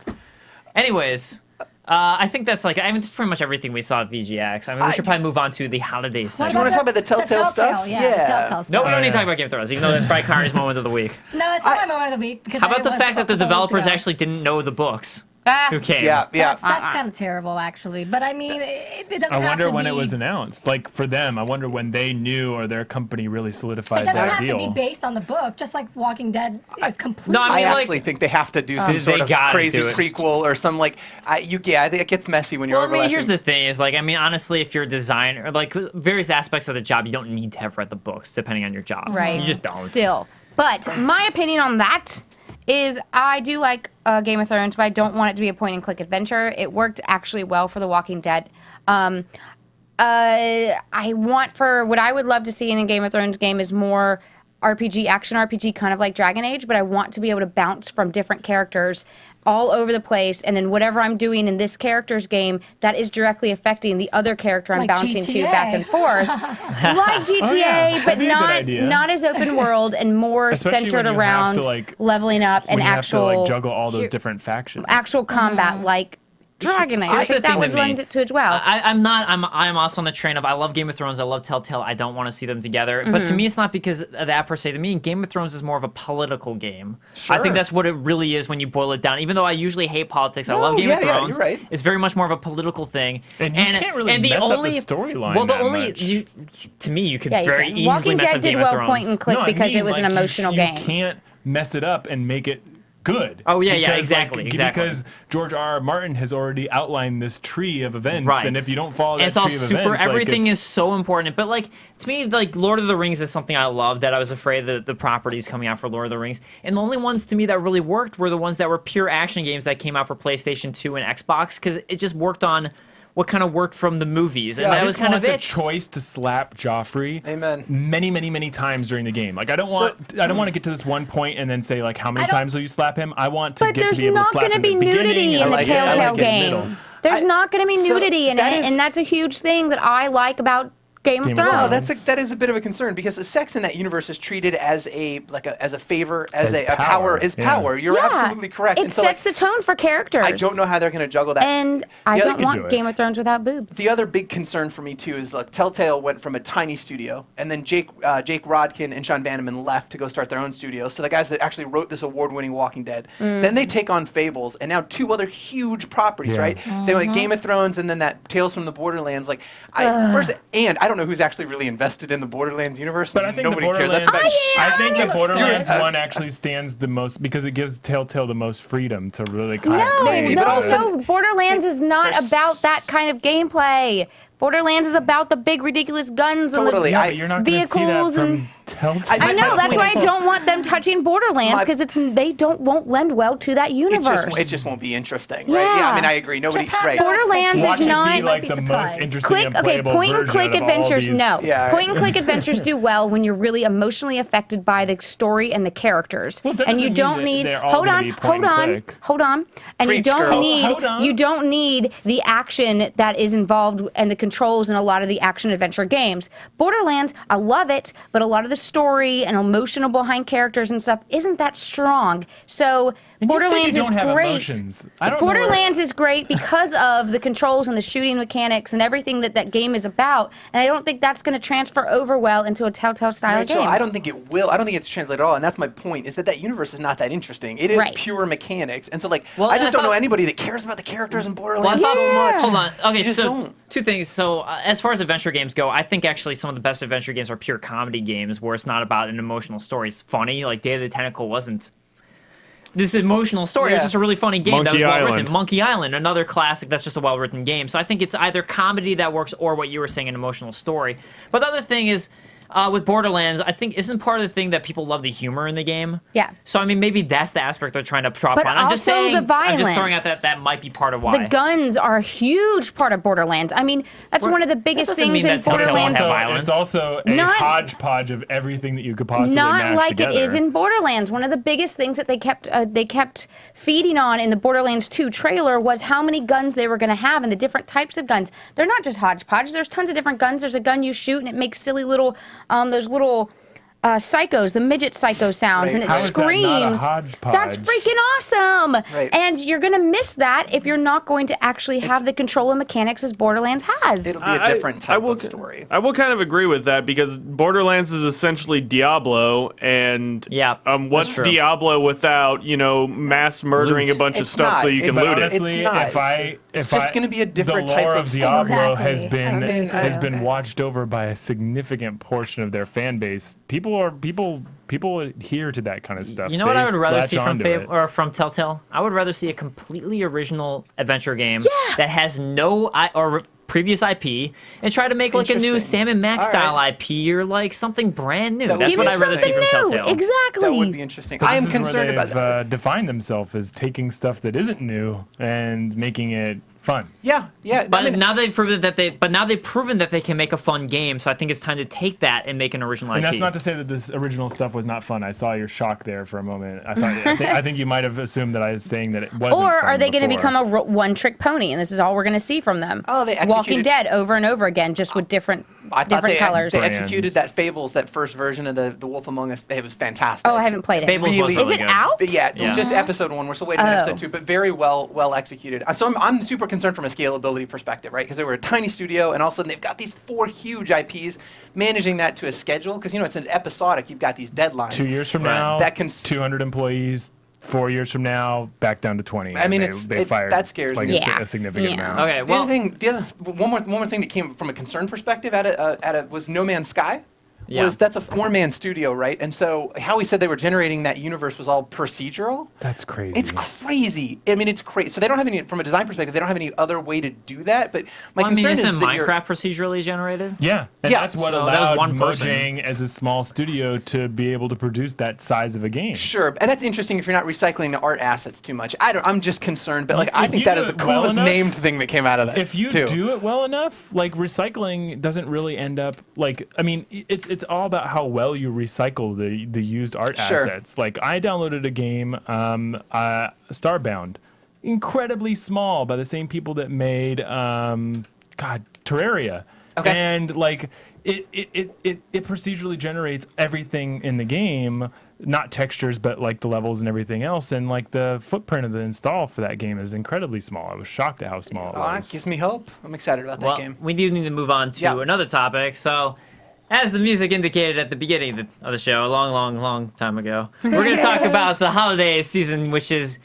Anyways. I think that's like, I mean, it's pretty much everything we saw at VGX. I mean, we should probably move on to the holiday section. Do you want to talk about the Telltale stuff? Yeah. The Telltale stuff. No, we don't need to talk about Game of Thrones, even though that's probably Kaori's moment of the week. No, it's not my moment of the week. How about the fact that the developers actually didn't know the books? Who came? Yeah. That's kind of terrible, actually. But I mean, it doesn't have to be. I wonder when it was announced. Like for them, I wonder when they knew or their company really solidified that deal. that It doesn't have deal. to be based on the book, just like Walking Dead is completely. No, I mean, I actually think they have to do some sort of crazy prequel or some like. I think it gets messy when you're. Well, I mean, here's the thing: is like, I mean, honestly, if you're a designer, like various aspects of the job, you don't need to have read the books, depending on your job. Right. You just don't. Still, but my opinion on that is I do like Game of Thrones, but I don't want it to be a point-and-click adventure. It worked actually well for The Walking Dead. I want for what I would love to see in a Game of Thrones game is more RPG, action RPG, kind of like Dragon Age, but I want to be able to bounce from different characters all over the place, and then whatever I'm doing in this character's game, that is directly affecting the other character I'm like bouncing GTA. to back and forth. Like GTA, but not as open world and more Especially centered when you around have to, like, leveling up and when you actual have to, like, juggle all those different factions. actual combat like Dragon Age. I think that would lend it to it well. I'm also on the train of I love Game of Thrones, I love Telltale, I don't want to see them together. But to me, it's not because of that per se. To me, Game of Thrones is more of a political game. Sure. I think that's what it really is when you boil it down. Even though I usually hate politics, I love Game of Thrones. You're right. It's very much more of a political thing. And you can't really mess up the storyline. Well, to me, you could very easily Walking mess Dead up did Game of well Thrones. point and click because it was an emotional game. You can't mess it up and make it good. Oh yeah, because, exactly. Because George R.R. Martin has already outlined this tree of events, right. and if you don't follow that it's all tree of super. events, Everything is so important. But like to me, like Lord of the Rings is something I love. That I was afraid that the properties coming out for Lord of the Rings, and the only ones to me that really worked were the ones that were pure action games that came out for PlayStation 2 and Xbox because it just worked on what kind of worked from the movies, and that was kind of the choice to slap Joffrey. Amen. Many times during the game. Like I don't want to get to this one point and then say like how many times will you slap him? I want to get to be able to slap him. But there's not going to be nudity in the Telltale game. There's not going to be nudity in it, and that's a huge thing that I like about Game of Thrones. No, that is a bit of a concern because the sex in that universe is treated as a favor, as a power. You're absolutely correct. It sets the tone for characters. I don't know how they're going to juggle that. And I don't want Game of Thrones without boobs. The other big concern for me too is look, Telltale went from a tiny studio, and then Jake Rodkin and Sean Bannerman left to go start their own studio. So the guys that actually wrote this award-winning Walking Dead, then they take on Fables, and now two other huge properties, right? They went Game of Thrones, and then that Tales from the Borderlands. Like, and I don't know who's actually really invested in the Borderlands universe. But I think nobody the Borderlands, cares. I think the Borderlands one actually stands the most because it gives Telltale the most freedom to really kind of create. No, Borderlands is not about that kind of gameplay. Borderlands is about the big ridiculous guns and the but you're not vehicles see that from and Telltale. I know that's why I don't want them touching Borderlands because won't lend well to that universe. It just won't be interesting, Yeah. right? Yeah, I mean I agree. Nobody's right. Borderlands Watch is it not be like the most interesting and playable point and click version of all adventures. these. No, Yeah, point and click adventures do well when you're really emotionally affected by the story and the characters, Well, that and you doesn't don't mean need. that they're all gonna be point and click. And Preach, girl. you don't need the action that is involved and the controls in a lot of the action adventure games. Borderlands, I love it, but a lot of the story and emotional behind characters and stuff isn't that strong. So Borderlands is great. Borderlands is great because of the controls and the shooting mechanics and everything that game is about. And I don't think that's going to transfer over well into a Telltale style game. I don't think it will. I don't think it's translated at all. And that's my point, is that universe is not that interesting. It is pure mechanics. And so, I just don't know anybody that cares about the characters in Borderlands so much. Hold on. Okay, just so don't. two things. as far as adventure games go, I think actually some of the best adventure games are pure comedy games where it's not about an emotional story. It's funny. Like Day of the Tentacle wasn't this emotional story. It was just a really funny game that was well written. Monkey Island, another classic that's just a well written game. So I think it's either comedy that works or what you were saying, an emotional story. But the other thing is, with Borderlands, I think isn't part of the thing that people love the humor in the game. Yeah. So I mean, maybe that's the aspect they're trying to prop But on. I'm just also saying. the violence. I'm just throwing out that might be part of why. The guns are a huge part of Borderlands. I mean, that's one of the biggest things in Borderlands. It's also a hodgepodge of everything that you could possibly mash like together. it is in Borderlands. One of the biggest things that they kept feeding on in the Borderlands 2 trailer was how many guns they were going to have and the different types of guns. They're not just hodgepodge. There's tons of different guns. There's a gun you shoot and it makes silly little those little psychos, the midget psycho sounds, and it screams. That's freaking awesome! And you're gonna miss that if you're not going to actually have the control and mechanics as Borderlands has. It'll be a different type of story. I will kind of agree with that because Borderlands is essentially Diablo, and what's Diablo without mass murdering a bunch of stuff so you can loot it? Honestly, it's just going to be a different the type lore of Diablo has been watched over by a significant portion of their fan base. People adhere to that kind of stuff. You know what I would rather see from Telltale? I would rather see a completely original adventure game that has no previous IP and try to make like a new Sam and Max style IP or like something brand new. That's what I'd rather see from Telltale. Exactly. That would be interesting. But I am this is concerned where about that. they've defined themselves as taking stuff that isn't new and making it fun. Yeah. But now they've proven that they can make a fun game. So I think it's time to take that and make an original IP. And that's not to say that this original stuff was not fun. I saw your shock there for a moment. I think you might have assumed that I was saying that it wasn't. Or fun are they going to before. become a one-trick pony, and this is all we're going to see from them? Oh, they Walking Dead over and over again, just with different colors. They executed that Fables, that first version of the Wolf Among Us. It was fantastic. Oh, I haven't played it. Fables was really is it out? Yeah, just episode 1. We're still waiting on episode 2, but very well executed. So I'm super concerned from a scalability perspective, right? Because they were a tiny studio, and all of a sudden they've got these 4 huge IPs, managing that to a schedule. Because it's an episodic. You've got these deadlines. 2 years from now, 200 employees. 4 years from now, back down to 20. I mean, they fired that scares me. a significant amount. Okay, well, one more thing that came from a concern perspective was No Man's Sky. Yeah. That's a 4-man studio, right? And so how he said they were generating that universe was all procedural. That's crazy. It's crazy. I mean, it's crazy. So they don't have any, from a design perspective, they don't have any other way to do that. But my concern is isn't that Minecraft procedurally generated? Yeah, that's what allowed one person. Mojang as a small studio to be able to produce that size of a game. Sure, and that's interesting if you're not recycling the art assets too much. I'm just concerned, but I think that is the coolest named thing that came out of that. If you do it well enough, like recycling doesn't really end up it's all about how well you recycle the used art assets. Like I downloaded a game, Starbound, incredibly small by the same people that made Terraria. Okay. And like it procedurally generates everything in the game, not textures, but like the levels and everything else. And like the footprint of the install for that game is incredibly small. I was shocked at how small it was. That gives me hope. I'm excited about that game. We do need to move on to another topic. So, as the music indicated at the beginning of the show, a long time ago, we're going to talk about the holiday season, which is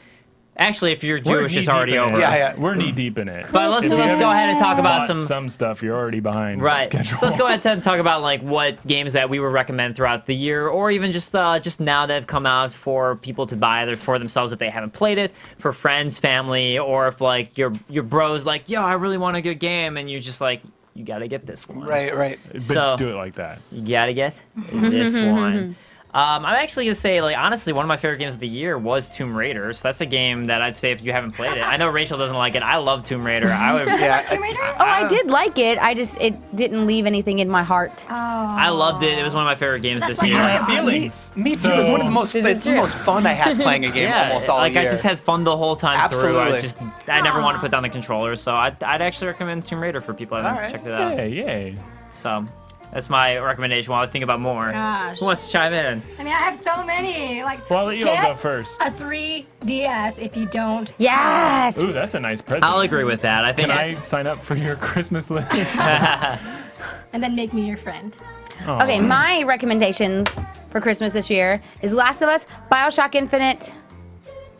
actually, if you're Jewish, it's already over. Yeah. We're knee deep in it. But let's go ahead and talk about some stuff. You're already behind. Right. Schedule. So let's go ahead and talk about like what games that we would recommend throughout the year, or even just now that have come out for people to buy either for themselves if they haven't played it, for friends, family, or if like your bros like, yo, I really want a good game, and you're just like, you gotta get this one. Right. But do it like that. You gotta get this one. I'm actually gonna say, like, honestly, one of my favorite games of the year was Tomb Raider. So that's a game that I'd say if you haven't played it. I know Rachel doesn't like it. I love Tomb Raider. I would. Tomb Raider? I did like it. It didn't leave anything in my heart. Oh. I loved it. It was one of my favorite games this year. Feelings. Me too. It was one of the most. It's the most fun I had playing a game almost all year. I just had fun the whole time Absolutely. through. I never want to put down the controller, so I'd actually recommend Tomb Raider for people who haven't checked it out. Yay. So. That's my recommendation while I think about more. Gosh. Who wants to chime in? I mean, I have so many. Like, well, I'll let you all go first. A 3DS if you don't. Yes. Ooh, that's a nice present. I'll agree with that. I think. Can I sign up for your Christmas list? And then make me your friend. Aww. Okay, my recommendations for Christmas this year is Last of Us, BioShock Infinite,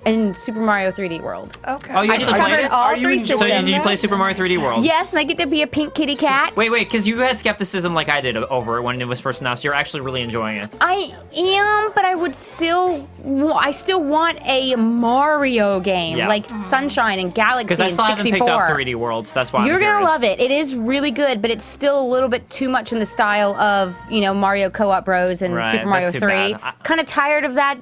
and Super Mario 3D World. Okay. Oh, you I just actually played covered it? all Are you 3 enjoying systems. So did you play Super Mario 3D World? Yes, and I get to be a pink kitty cat. Wait, because you had skepticism like I did over it when it was first announced. You're actually really enjoying it. I am, but I would still, I still want a Mario game, Yeah. like Sunshine and Galaxy Because I and still haven't 64. picked up 3D Worlds. That's why You're I'm gonna curious. love it. It is really good, but it's still a little bit too much in the style of, you know, Mario Co-op Bros and Right, Super Mario that's too 3. bad. Kind of tired of that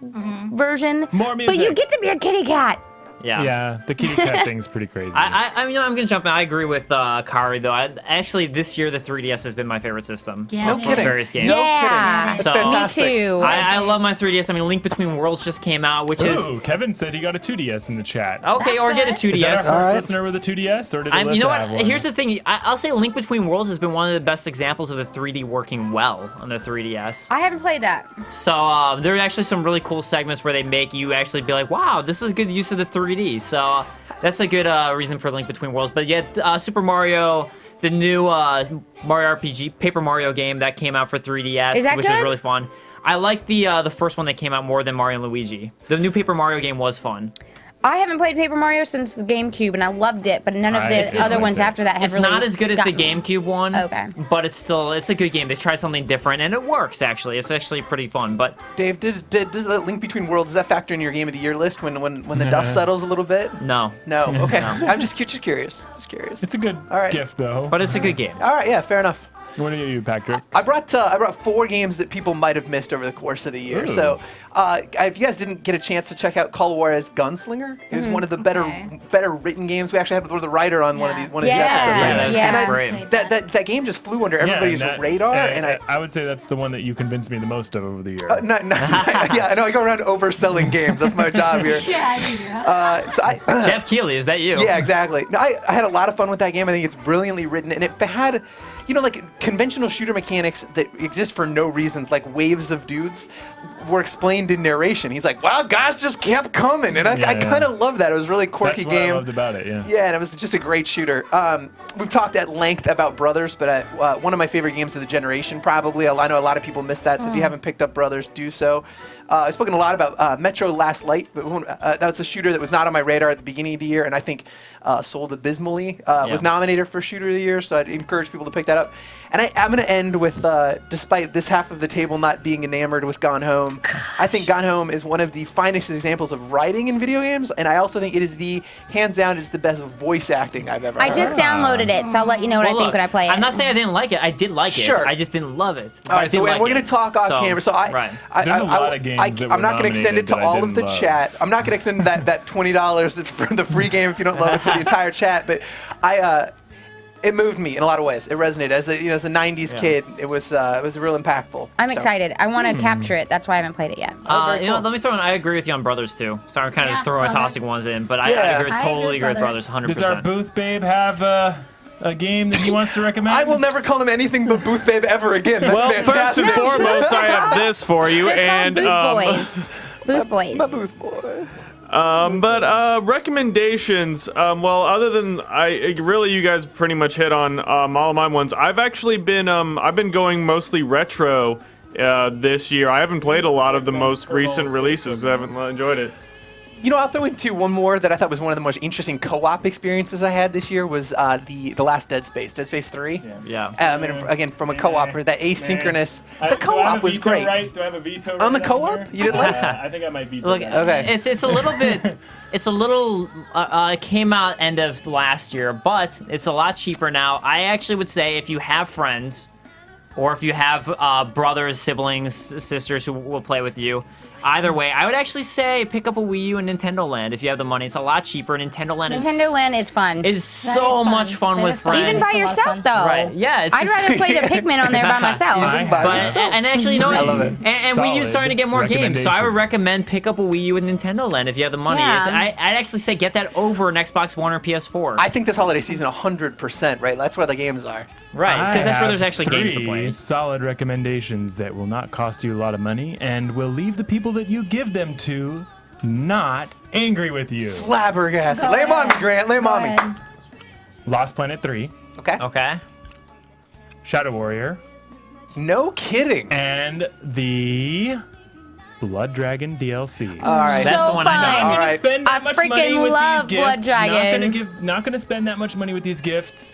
version. More But you music. get to be a kitty cat. Yeah. Yeah, the kitty cat thing's pretty crazy. I mean, I'm gonna jump in. I agree with Kaori though. Actually, this year the 3DS has been my favorite system. Yeah, No man. kidding. Various games. Yeah. That's So- fantastic. Me too. I love my 3DS. I mean, Link Between Worlds just came out, which is Ooh, Kevin said he got a 2DS in the chat. okay. That's Or get a good. 2DS. Is that our first Alright. listener with a 2DS, or did You know Alyssa what? have one? Here's the thing. I'll say Link Between Worlds has been one of the best examples of the 3D working well on the 3DS. I haven't played that. So there are actually some really cool segments where they make you actually be like, wow, this is good use of the 3D. So that's a good reason for Link Between Worlds. But yet, Super Mario, the new Mario RPG, Paper Mario game that came out for 3DS, Is that which is good? really fun. I like the first one that came out more than Mario and Luigi. The new Paper Mario game was fun. I haven't played Paper Mario since the GameCube, and I loved it, but none of It's the other like ones that. after that have It's really not as good as the gotten me. GameCube one. Okay. But it's a good game. They tried something different, and it works, actually. It's actually pretty fun. But Dave, does that Link Between Worlds, does that factor in your Game of the Year list when the dust settles a little bit? no. No. Okay. I'm just curious. Just curious. It's a good All right. gift, though. But it's a good game. All right. Yeah. Fair enough. What are you, Patrick? I brought 4 games that people might have missed over the course of the year. Ooh. So, if you guys didn't get a chance to check out Call of Juarez Gunslinger, it was one of the better written games. We actually had with the writer on one of these Yeah. episodes. Yeah, right? that's And I- great. that game just flew under everybody's that- radar, and I would say that's the one that you convinced me the most of over the year. yeah, I know I go around overselling games. That's my job here. Yeah, you do. So I, Jeff Keighley, is that you? yeah, exactly. No, I had a lot of fun with that game. I think it's brilliantly written, and it had, you know, like conventional shooter mechanics that exist for no reasons, like waves of dudes, were explained in narration. He's like, "Well, guys just kept coming," and I Yeah. kind of love that. It was a really quirky That's what game. I loved about it, yeah. Yeah, and it was just a great shooter. We've talked at length about Brothers, but one of my favorite games of the generation, probably. I know a lot of people missed that, so if you haven't picked up Brothers, do so. I've spoken a lot about Metro Last Light, but that was a shooter that was not on my radar at the beginning of the year, and I think sold abysmally. Was nominated for Shooter of the Year, so I'd encourage people to pick that up. And I'm going to end with, despite this half of the table not being enamored with Gone Home, I think Gone Home is one of the finest examples of writing in video games, and I also think it is hands down, it's the best voice acting I've ever I heard. just downloaded it, so I'll let you know what I think when I play it. I'm not saying I didn't like it. I did like Sure. it. I just didn't love it. But All I right, did so like we're it. going to talk off camera. So right. There's a lot of games that I'm were not going to extend it to nominated that I all of the didn't love. chat. I'm not going to extend that $20 for the free game if you don't love it to the entire chat. But it moved me in a lot of ways. It resonated as a '90s kid. It was real impactful. I'm So- excited. I want to capture it. That's why I haven't played it yet. very You know, cool. let me throw in. I agree with you on Brothers too. Sorry, I'm kind of Yeah, just throwing Brothers. tossing ones in, but I Yeah. agree, I totally agree agree with with Brothers, 100%. Does our booth babe have a game that he wants to recommend? I will never call him anything but Booth Babe ever again. That's Well, first fantastic. and foremost, I have this for you, They're and called Booth Boys. Booth Boys. My Booth Boy. But recommendations. Well, other than really, you guys pretty much hit on all of my ones. I've actually been going mostly retro this year. I haven't played a lot of the most recent releases. I haven't enjoyed it. You know, I'll throw in one more that I thought was one of the most interesting co-op experiences I had this year was the last Dead Space 3. Yeah. I mean, again, from a co-op, that asynchronous. The co-op was great. Right? Do I have a veto On the right co-op? here? You didn't like it? I think I might veto Look, that. Okay. it's a little bit. It came out end of last year, but it's a lot cheaper now. I actually would say if you have friends, or if you have brothers, siblings, sisters who will play with you. Either way, I would actually say pick up a Wii U and Nintendo Land if you have the money. It's a lot cheaper. Nintendo Land Nintendo Land is fun. is so fun. much fun That with is fun. friends. Even by It's a lot of yourself, fun. though. Right, yeah, it's I'd just- rather play the Pikmin on there by myself. Even by But myself. and actually, you know what? I love it. And Wii U's starting to get more games, so I would recommendations. recommend pick up a Wii U and Nintendo Land if you have the money. Yeah. I'd actually say get that over an Xbox One or PS4. I think this holiday season 100%, right? That's where the games are. right, I because that's where have there's actually games to play. 3 solid recommendations that will not cost you a lot of money and will leave the people that you give them to not angry with you. Flabbergasted. Go Lay 'em on me, ahead. Grant. Lay 'em Go on me. ahead. Lost Planet 3, Okay. Okay. Shadow Warrior, No kidding. and the Blood Dragon DLC. All right. That's the one I know. Not All gonna right. spend that I much money freaking with love these Blood gifts. Dragon. Not gonna spend that much money with these gifts.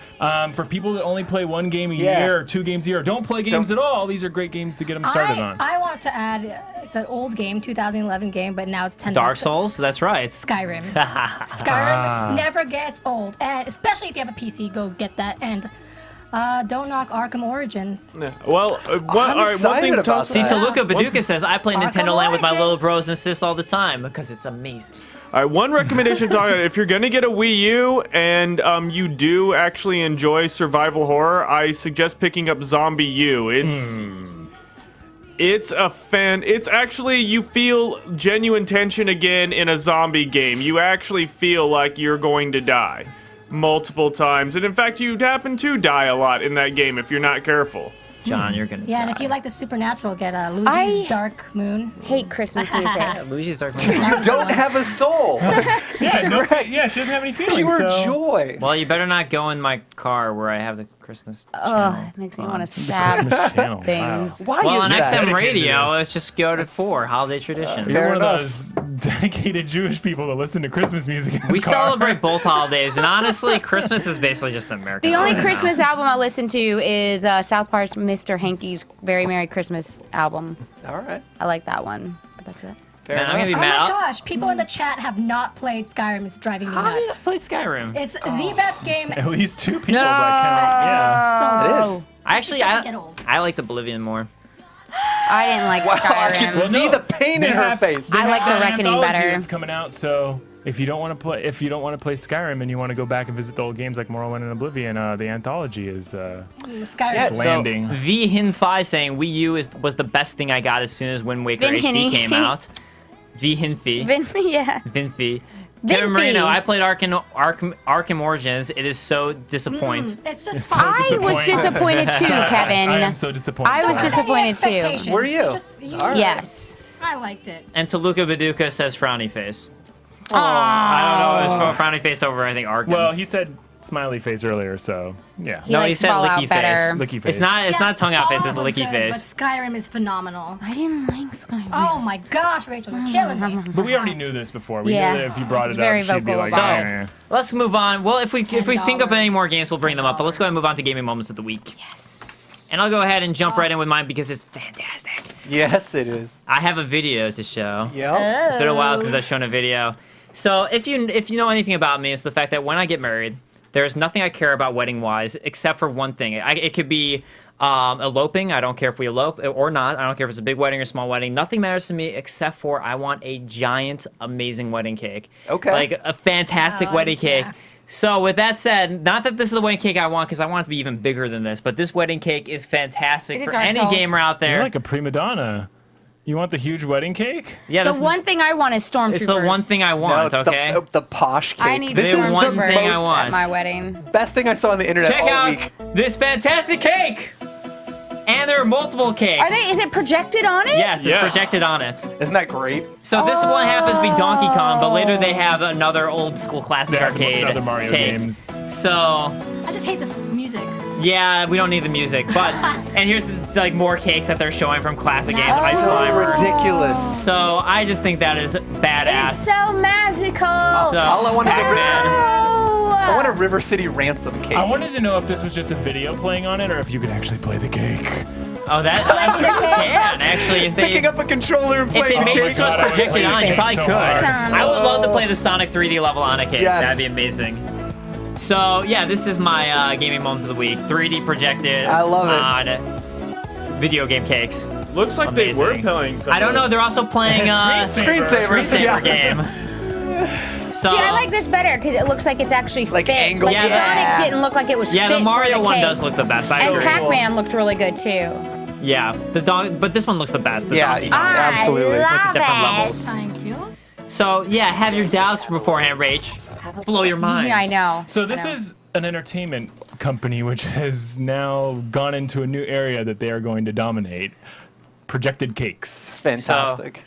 For people that only play one game a Yeah. year or 2 games a year, or don't play games at all. These are great games to get them started on. I wanted to add, it's an old game, 2011 game, but now it's 10 Dark bucks. Souls, that's right. Skyrim. Skyrim never gets old, and especially if you have a PC, go get that. And don't knock Arkham Origins. Yeah. Well, all right, one thing excited about toss. See, that. Toluca Baduka says, I play Arkham Nintendo Land with my little Origins. bros and sis all the time because it's amazing. All right, one recommendation talk if you're gonna get a Wii U and you do actually enjoy survival horror, I suggest picking up Zombie U. It's actually, you feel genuine tension again in a zombie game. You actually feel like you're going to die multiple times, and in fact you happen to die a lot in that game if you're not careful. John, you're gonna Yeah, and die. if you like the supernatural, get Luigi's Dark Moon. Hate Christmas music. Luigi's Dark You Moon. don't have a soul. Yeah, no, Correct. yeah, she doesn't have any feelings. Pure so. joy. Well, you better not go in my car where I have the Christmas Oh, channel. it makes me on. want to stab Christmas channel. things. Why Well, is on that? XM Dedicated Radio, to this. it's just go to 4 holiday traditions. You're Fair one enough. of those dedicated Jewish people that listen to Christmas music in his We car. celebrate both holidays, and honestly, Christmas is basically just an American. The only holiday now. Christmas album I listen to is South Park's Mr. Hanky's Very Merry Christmas album. All right. I like that one, but that's it. Fair Man, I'm enough. gonna be Oh mad. my gosh, people in the chat have not played Skyrim. It's driving me How did I nuts. play Skyrim? It's the best game. At least 2 people by count. Yeah. So It is. Actually, doesn't get old. I liked Oblivion more. I didn't like Wow, I can Skyrim. see the pain They in her have- face. they I like have The that Reckoning anthology better. that's coming out, so if you don't want to play Skyrim and you want to go back and visit the old games like Morrowind and Oblivion, the anthology is Skyrim. Yeah, landing. V Hin Fi saying Wii U was the best thing I got as soon as Wind Waker Vin HD Hinny. came out. V Hin Fi. Yeah. Vinfi. Vinfi. Kevin Marino, I played Arkham Origins. It is so disappointing. It's just so fun. I was disappointed too, Kevin. I am so disappointed. I was Don't have any disappointed too. expectations. Were you? You All right. Yes. I liked it. And Toluca Baduka says frowny face. Aww. I don't know. It was frowny face over, I think, Arkham. Well, he said smiley face earlier, so yeah. He no, he likes said Fallout licky better. face. Licky face. It's not tongue out face. It's Fallout was licky good, face. But Skyrim is phenomenal. I didn't like Skyrim. Oh my gosh, Rachel, you're killing me. But we already knew this before. We Yeah. knew that if you brought He's it very up, she'd be vocal like, about it. "Eh." Let's move on. Well, if we think of any $10. more games, we'll bring them up. But let's go ahead and move on to gaming moments of the week. Yes. And I'll go ahead and jump right in with mine because it's fantastic. Yes, it is. I have a video to show. Yep. It's been a while since I've shown a video. So if you know anything about me, it's the fact that when I get married, there's nothing I care about wedding-wise except for one thing. It could be eloping. I don't care if we elope or not. I don't care if it's a big wedding or small wedding. Nothing matters to me except for I want a giant, amazing wedding cake. Okay. Like a fantastic wedding cake. yeah. So with that said, not that this is the wedding cake I want because I want it to be even bigger than this, but this wedding cake is fantastic Is it for Dark any Souls? gamer out there. You're like a prima donna. You want the huge wedding cake? Yeah, The this, one thing I want is stormtroopers. it's the one thing I No, want, it's okay? the posh cake. I need this The is one the stormtroopers thing I most want. at my wedding. best thing I saw on the internet Check all out week. this fantastic cake! And there are multiple cakes. Are they? Is it projected on it? Yes, it's Yeah. projected on it. Isn't that great? So this one happens to be Donkey Kong, but later they have another old school classic They have arcade other Mario cake. games. So I just hate this music. yeah, we don't need the music, but and here's like more cakes that they're showing from classic games, Ice So Climber. ridiculous. So I just think that is badass. It's so magical. So All I want is a Pac-Man. I want a River City ransom cake. I wanted to know if this was just a video playing on it or if you could actually play the cake. Oh, that I'm sure you can actually if they. Picking up a controller and If playing they the made cake. it so it's God, I was projected on, you thinking probably so could. hard. I would love to play the Sonic 3D level on a cake. Yes. That'd be amazing. So yeah, this is my gaming moment of the week. 3D projected. I love it. On video game cakes. Looks like they were Amazing. playing something. I don't know. They're also playing Screensaver. screensaver Yeah. game. So See, I like this better because it looks like it's actually Like fit. angled. Like Yeah. Sonic didn't look like it was yeah, fit the Mario for the one cake. does look the best. I And agree. Pac-Man looked really good too. Yeah, but this one looks the best. The Yeah, Donkey Kong. absolutely. With the I different love levels. Thank you. So yeah, have your doubts beforehand, Rach. Blow your mind. Yeah, I know. So this is an entertainment company which has now gone into a new area that they are going to dominate. Projected cakes. Fantastic.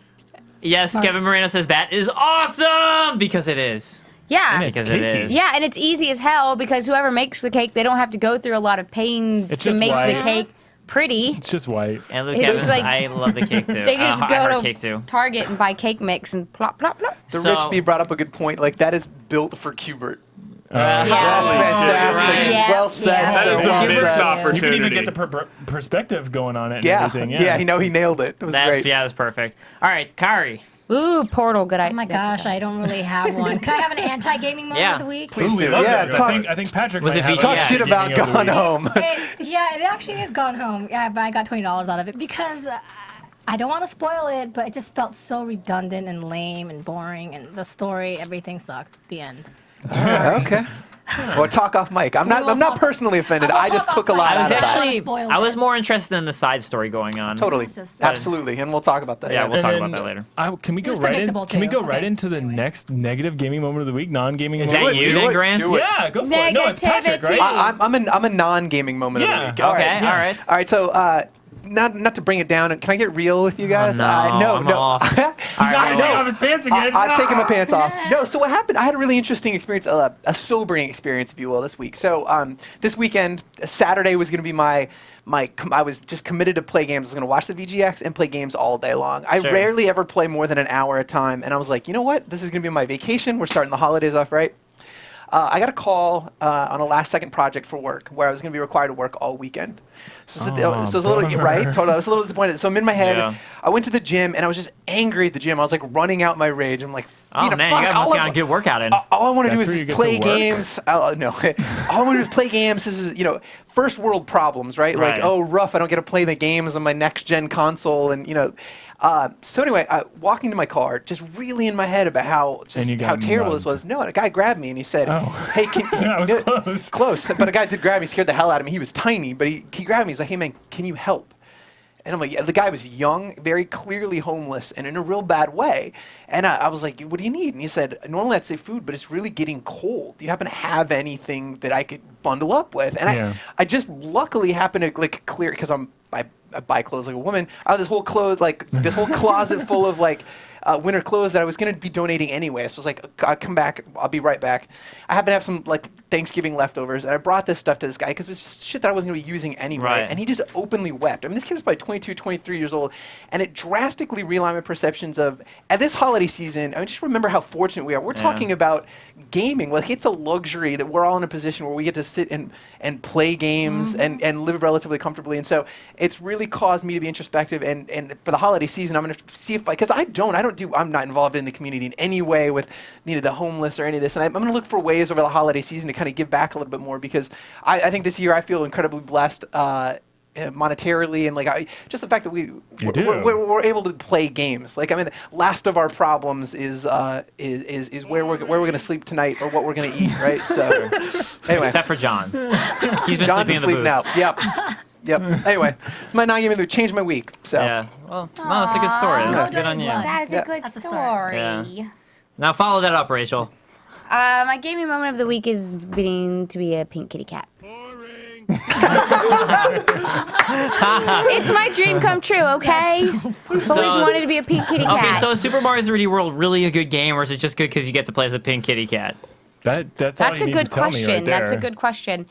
Yes, Kevin Moreno says that is awesome because it is. Yeah. And it's Because it cakey. is. Yeah, and it's easy as hell because whoever makes the cake, they don't have to go through a lot of pain It's to just make white. the cake. pretty. It's just white. And Luke It's Evans, like- I love the cake too. They just I heard go cake too. to Target and buy cake mix and plop, plop, plop. The So- Rich B brought up a good point. Like, that is built for Qbert. Yeah. That's fantastic. right. Yeah. Well said. Yeah. That sir. is a Well missed said. You opportunity. can even get the perspective going on it and Yeah, everything. yeah, he nailed it. It was That's great. that's perfect. All right, Kaori. Ooh, Portal, good idea. Oh my gosh, I don't really have one. Can I have an anti-gaming moment Yeah. of the week? Please Ooh, we do. love Yeah, that. talk, I think Patrick Was might it have VGX? talk a shit about gaming of the Gone week. Home. It actually is Gone Home. Yeah, but I got $20 out of it because I don't want to spoil it, but it just felt so redundant and lame and boring, and the story, everything sucked. The end. Okay. Well, talk off mic. I'm not talk- personally offended. I I will just talk took a off lot mic. I was out of that. actually, Spoiled I was it. more interested in the side story going on. Totally. It's just- Absolutely. And we'll talk about that. Yeah, we'll talk And about that later. Can we go was right in? predictable, Can we too. go right Okay. into the next negative gaming moment of the week? Non-gaming. Is moment? that you do then, it, Grant? do it. Yeah, go for it. No, it's Patrick, right? Negativity. I'm a non-gaming moment of the Yeah. week. All Okay, right. all right. All right. So, not to bring it down. Can I get real with you guys? no, no, I'm no. off. He's not well. taking off his pants again. I've taken my pants off. No, so what happened? I had a really interesting experience, a sobering experience, if you will, this week. So this weekend, Saturday was going to be I was just committed to play games. I was going to watch the VGX and play games all day long. I Sure. rarely ever play more than an hour at a time. And I was like, you know what? This is going to be my vacation. We're starting the holidays off right. I got a call on a last-second project for work where I was going to be required to work all weekend. So it was a little right. Totally, I was a little disappointed. So I'm in my head. Yeah. I went to the gym and I was just angry at the gym. I was like running out my rage. I'm like, Oh man, you must have got a good workout in. all I want to do That's where you is get play to work? games. No, all I want to do is play games. This is first world problems, right? Right. Like, oh, rough. I don't get to play the games on my next gen console, and So anyway, walking to my car, just really in my head about how terrible this was. No, and a guy grabbed me and he said, Oh. "Hey, That was close. Close." But a guy did grab me, scared the hell out of me. He was tiny, but he grabbed me. He's like, "Hey man, can you help?" And I'm like, yeah, the guy was young, very clearly homeless, and in a real bad way. And I was like, what do you need? And he said, normally I'd say food, but it's really getting cold. Do you happen to have anything that I could bundle up with? And I just luckily happened to clear, because I buy clothes like a woman. I had this whole closet full of winter clothes that I was going to be donating anyway. So I was like, I'll come back. I'll be right back. I happen to have some Thanksgiving leftovers, and I brought this stuff to this guy because it was just shit that I wasn't going to be using anyway. Right. And he just openly wept. I mean, this kid was probably 22, 23 years old, and it drastically realigned my perceptions of, at this holiday season, I mean, just remember how fortunate we are. We're talking about gaming. It's a luxury that we're all in a position where we get to sit and play games and live relatively comfortably. And so it's really caused me to be introspective. And for the holiday season, I'm going to see if because I'm not involved in the community in any way with the homeless or any of this. And I'm going to look for ways over the holiday season to kind of give back a little bit more, because I think this year I feel incredibly blessed monetarily, and just the fact that we're able to play games. Last of our problems is where we're going to sleep tonight or what we're going to eat, right? So anyway, Except for John. He's been John's sleeping in the asleep booth. now. Yep. Anyway, it's my non-gaming that changed my week. So Yeah. Well, no, that's a good story. Go Good on you. blood. That is Yeah. a good That's a start. story. Yeah. Now follow that up, Rachel. My gaming moment of the week is getting to be a pink kitty cat. It's my dream come true, okay? I've always wanted to be a pink kitty cat. Okay, so is Super Mario 3D World really a good game, or is it just good because you get to play as a pink kitty cat? That's all That's you a need good to tell me question. right That's a there. good question.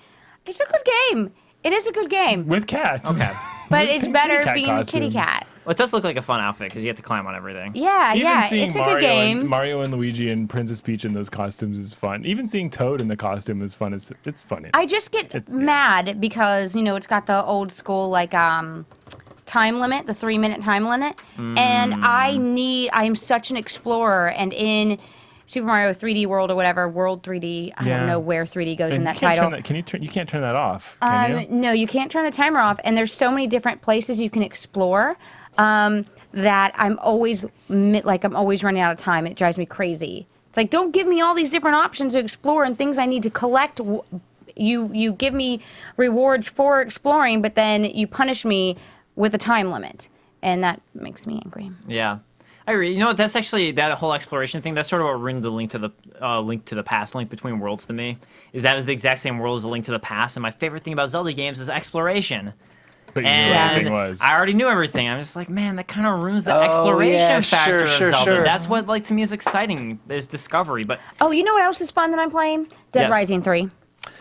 It's a good game. It is a good game. With cats. Okay. But it's better cat being a kitty costumes. cat. Well, it does look like a fun outfit because you have to climb on everything. Yeah, Even yeah. seeing It's a good game. Mario and Luigi and Princess Peach in those costumes is fun. Even seeing Toad in the costume is fun. It's funny. I just get mad because, it's got the old school, time limit, the 3-minute time limit. And I'm such an explorer. And in Super Mario 3D World or whatever, World 3D, I don't know where 3D goes in that title. You can't turn that off, can you? No, you can't turn the timer off. And there's so many different places you can explore that I'm always running out of time. It drives me crazy. It's like, don't give me all these different options to explore and things I need to collect. You give me rewards for exploring, but then you punish me with a time limit. And that makes me angry. Yeah. I agree. You know what? That's actually that whole exploration thing. That's sort of what ruined the Link to the Past, Link Between Worlds to me. Is that was the exact same world as the Link to the Past, and my favorite thing about Zelda games is exploration. But you knew everything was. I already knew everything. I'm just like, man, that kind of ruins the exploration factor of Zelda. Sure. That's what to me is exciting, is discovery. But Oh, you know what else is fun that I'm playing? Dead Yes. Rising 3.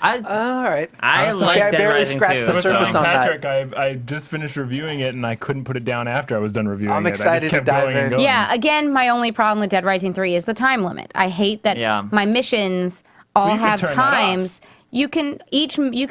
All right. I like I Dead barely Rising scratched 2. the surface on that. Patrick, I just finished reviewing it and I couldn't put it down after I was done reviewing I'm it. I just excited to kept dive going and in. going. Yeah, again, my only problem with Dead Rising 3 is the time limit. I hate that my missions all you can have turn that times. You can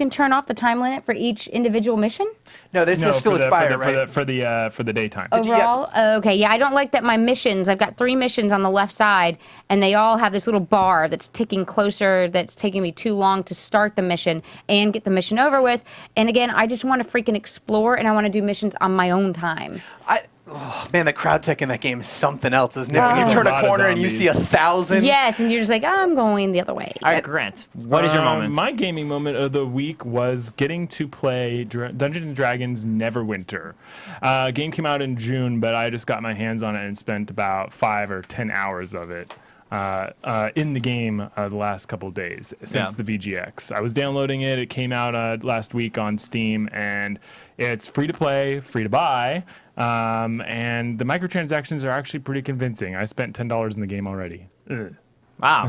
turn off the time limit for each individual mission. No, they still expire, right? For the daytime. Overall, okay, yeah, I don't like that my missions. I've got 3 missions on the left side, and they all have this little bar that's ticking closer. That's taking me too long to start the mission and get the mission over with. And again, I just want to freaking explore, and I want to do missions on my own time. Oh, man, the crowd tech in that game is something else, isn't it? When you turn a corner and you see 1,000. Yes, and you're just like, I'm going the other way. All right, Grant, what is your moment? My gaming moment of the week was getting to play Dungeons & Dragons Neverwinter. Game came out in June, but I just got my hands on it and spent about 5 or 10 hours of it. In the game the last couple of days since the VGX. I was downloading it. It came out last week on Steam, and it's free to play, free to buy, and the microtransactions are actually pretty convincing. I spent $10 in the game already. Ugh. Wow.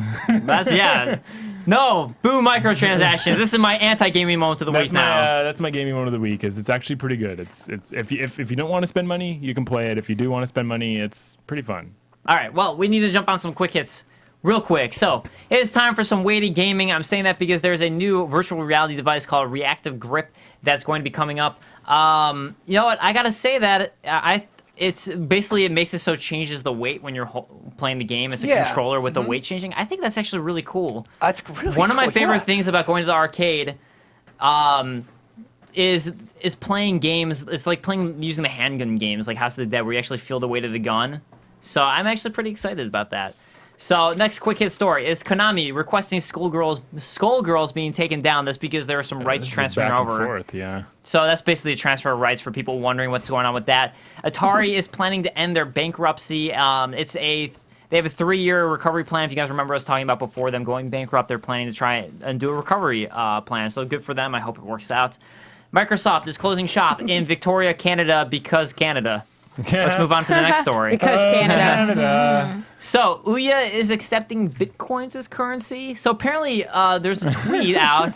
No, boom microtransactions. This is my anti-gaming moment of the week now. That's my gaming moment of the week. It's actually pretty good. It's if you don't want to spend money, you can play it. If you do want to spend money, it's pretty fun. All right, well, we need to jump on some quick hits real quick. So it is time for some weighty gaming. I'm saying that because there's a new virtual reality device called Reactive Grip that's going to be coming up. You know what? I got to say that it's basically, it makes it so it changes the weight when you're playing the game. It's a controller with the weight changing. I think that's actually really cool. That's really One of my cool, favorite things about going to the arcade is playing games. It's like using the handgun games, like House of the Dead, where you actually feel the weight of the gun. So I'm actually pretty excited about that. So next quick hit story is Konami requesting Skullgirls being taken down. That's because there are some rights transferring back and over. forth, yeah. So that's basically a transfer of rights for people wondering what's going on with that. Atari is planning to end their bankruptcy. They have a 3-year recovery plan. If you guys remember us talking about before them going bankrupt, they're planning to try and do a recovery plan. So good for them. I hope it works out. Microsoft is closing shop in Victoria, Canada, because Canada. Let's move on to the next story. Because Canada. So, Ouya is accepting bitcoins as currency. So, apparently, there's a tweet out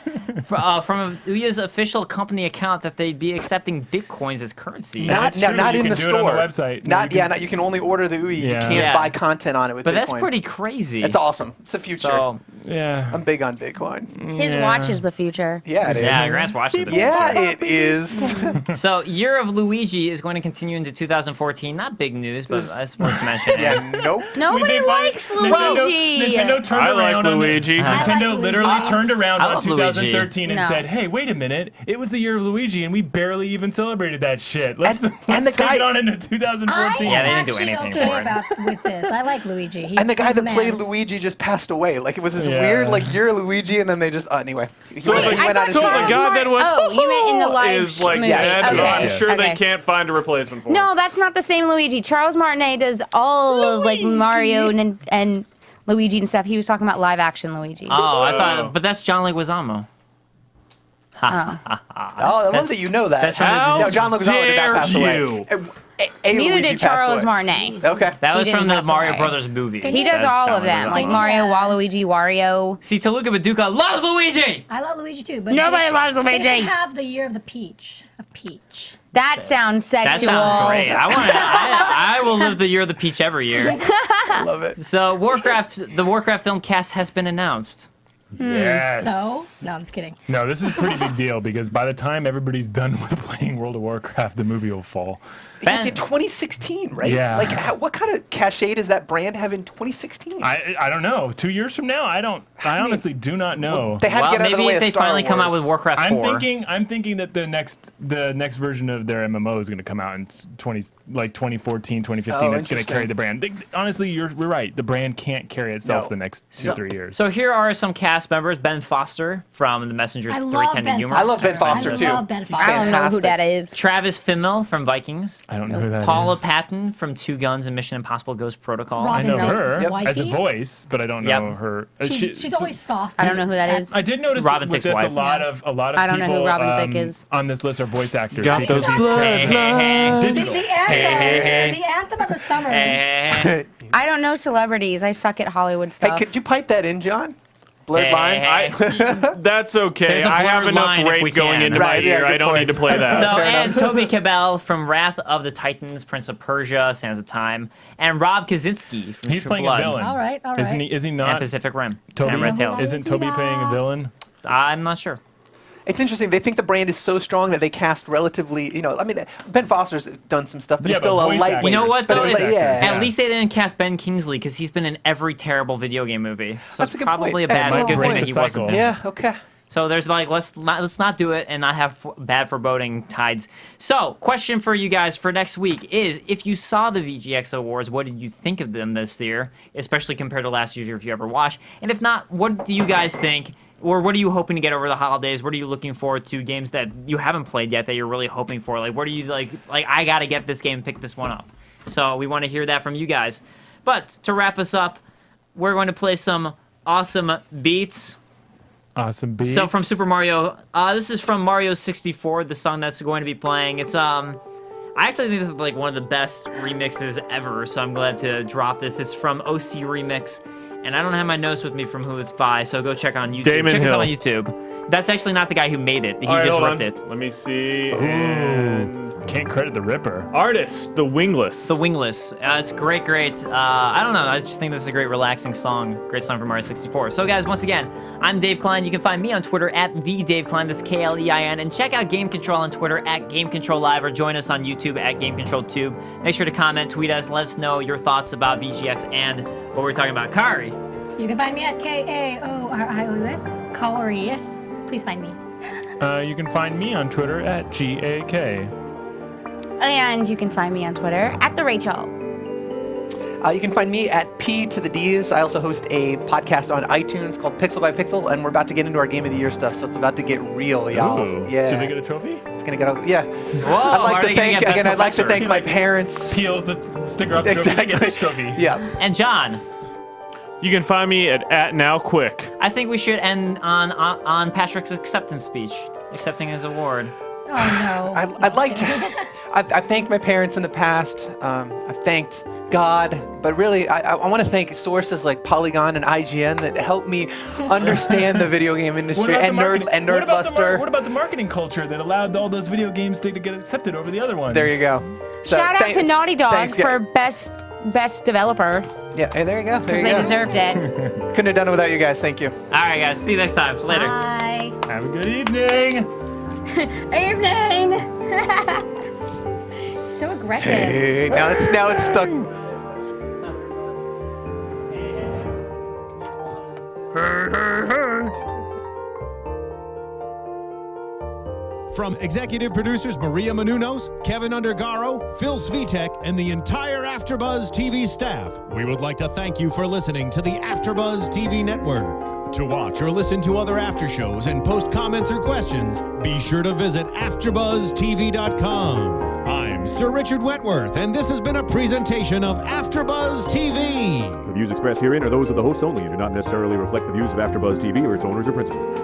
from Ouya's official company account that they'd be accepting bitcoins as currency. Not in the store. On the website. You can only order the Ouya. Yeah. You can't buy content on it with But Bitcoin. that's pretty crazy. It's awesome. It's the future. So, yeah. I'm big on Bitcoin. His watch is the future. Yeah, it is. yeah, Grant's watching the Yeah, it is. So, Year of Luigi is going to continue into 2014. Not big news, but that's worth mentioning. Nope. Nobody likes Luigi. Nintendo turned I like around on Luigi. Nintendo like literally Luigi. turned around I on love Luigi. 2013 and No. said, "Hey, wait a minute! It was the year of Luigi, and we barely even celebrated that shit. Let's And let's the take guy- it on into 2014." Yeah, they I'm didn't do actually anything okay for it. with this. I like Luigi. He's And the guy the that played man. Luigi just passed away. Like, it was this Yeah. weird, like, you're Luigi, and then they just, anyway. So Wait, the- I thought his so the Charles guy that went, Oh, you meant in the live is like movie. Yes. dead, and Okay. I'm sure they Okay. can't find a replacement for him. No, that's not the same Luigi. Charles Martinet does all of like Mario and Luigi and stuff. He was talking about live action Luigi. Oh, I thought, but that's John Leguizamo. Oh, I love that you know that. that's from the- No, John Leguizamo did not pass away. you. A Neither Luigi did passed Charles away. Martinet. Okay. That was He from didn't the pass Mario away. Brothers movie. He does That's all John of them, Leguizamo. like Mario, Waluigi, Wario. See, Toluca Baduka loves Luigi! I love Luigi too, but Nobody they loves should, Luigi. They should have the year of the peach. A peach. That sounds That sexual. sounds great. I will live the year of the peach every year. I love it. So, the Warcraft film cast has been announced. Yes. So? No, I'm just kidding. No, this is a pretty big deal because by the time everybody's done with playing World of Warcraft, the movie will fall. It's in 2016, right? Yeah. Like, what kind of cachet does that brand have in 2016? I don't know. 2 years from now, I honestly do not know. They had to get out of the maybe way if of they Star finally come out Wars. with Warcraft 4. I'm thinking that the next version of their MMO is going to come out in 2014, 2015. Oh, That's going to carry interesting. the brand. Honestly, you're right. The brand can't carry itself No. the next 2-3 years. So here are some cast members. Ben Foster from The Messenger I love 310 Ben Humor. Foster. I love Ben Foster, I too. love Ben He's Foster. I don't know who fantastic. that is. Travis Fimmel from Vikings. I don't know who that Paula is. Patton from Two Guns and Mission Impossible Ghost Protocol. Robin I know Knows her Yep. as a Wifey? voice, but I don't know Yep. her. She's always saucy. I don't know who that is. I did notice Robin with Thicke's this wife. a lot of I don't know people who Robin Thicke is. on this list are voice actors. Got because those these blood characters- digital. The anthem of the summer. I don't know celebrities. I suck at Hollywood Hey, stuff. could you pipe that in, John? Blurred lines. That's okay. There's a I have blurred enough line if we rape going can. into Right, my yeah, ear. good I don't point. need to play that. So, Fair and enough. Toby Cabell from Wrath of the Titans, Prince of Persia, Sands of Time, and Rob Kaczynski from He's True playing Blood a villain. All right, all right. Isn't he? Is he and not? Pacific Rim. Toby? And Red Tails. Isn't Toby playing a villain? I'm not sure. It's interesting. They think the brand is so strong that they cast relatively, I mean, Ben Foster's done some stuff, but Yeah, he's still but a voice lightweight. actors. You know what, But though? it's like, It's- yeah. At least they didn't cast Ben Kingsley because he's been in every terrible video game movie. So That's it's a good probably point. a bad Excellent good thing point. that he wasn't in. Yeah, okay. So there's like let's not do it and not have bad foreboding tides. So question for you guys for next week is: if you saw the VGX Awards, what did you think of them this year, especially compared to last year if you ever watched? And if not, what do you guys think? Or what are you hoping to get over the holidays? What are you looking forward to? Games that you haven't played yet that you're really hoping for? Like, what are you like I gotta get this game and pick this one up. So we want to hear that from you guys. But to wrap us up, we're going to play some awesome beats. Awesome beats. So from Super Mario, this is from Mario 64, the song that's going to be playing. It's I actually think this is like one of the best remixes ever, so I'm glad to drop this. It's from OC Remix, and I don't have my notes with me from who it's by, so go check on YouTube. Damon check us out Hill. on YouTube. That's actually not the guy who made it. He All right, just hold ripped on. it. Let me see. Ooh, And can't credit the Ripper. artist, The Wingless. The Wingless. It's great. I don't know. I just think this is a great relaxing song. Great song from Mario 64. So guys, once again, I'm Dave Klein. You can find me on Twitter at @TheDaveKlein. That's Klein. And check out Game Control on Twitter at Game Control Live, or join us on YouTube at Game Control Tube. Make sure to comment, tweet us, let us know your thoughts about VGX and what we're talking about. Kaori. You can find me at KAORIOUS. Kaori, yes. Please find me. You can find me on Twitter at GAK. And you can find me on Twitter at the Raychul. You can find me at P to the Dees. I also host a podcast on iTunes called Pixel by Pixel, and we're about to get into our Game of the Year stuff, so it's about to get real, y'all. Ooh. Yeah. Did they get a trophy? It's gonna get. Yeah. Whoa, I'd like are to they gonna thank get Best again. I'd like to Professor? thank my parents. Peels the sticker off the trophy. Exactly. Get this trophy. Yeah. And John. You can find me at Now Quick. I think we should end on Patrick's acceptance speech, accepting his award. Oh, no. I'd like to. I've thanked my parents in the past. I've thanked God, but really, I want to thank sources like Polygon and IGN that helped me understand the video game industry and Nerdluster. What about the marketing culture that allowed all those video games to get accepted over the other ones? There you go. So, Shout out to Naughty Dog thanks, yeah. for best developer, Yeah, hey, there you go. There because you they go. deserved it. Couldn't have done it without you guys. Thank you. All right, guys. See you next time. Later. Bye. Have a good evening. Evening. So aggressive. Hey, now it's stuck. From executive producers Maria Menounos, Kevin Undergaro, Phil Svitek, and the entire AfterBuzz TV staff, we would like to thank you for listening to the AfterBuzz TV network. To watch or listen to other after shows and post comments or questions, be sure to visit AfterBuzzTV.com. I'm Sir Richard Wentworth, and this has been a presentation of AfterBuzz TV. The views expressed herein are those of the hosts only and do not necessarily reflect the views of AfterBuzz TV or its owners or principals.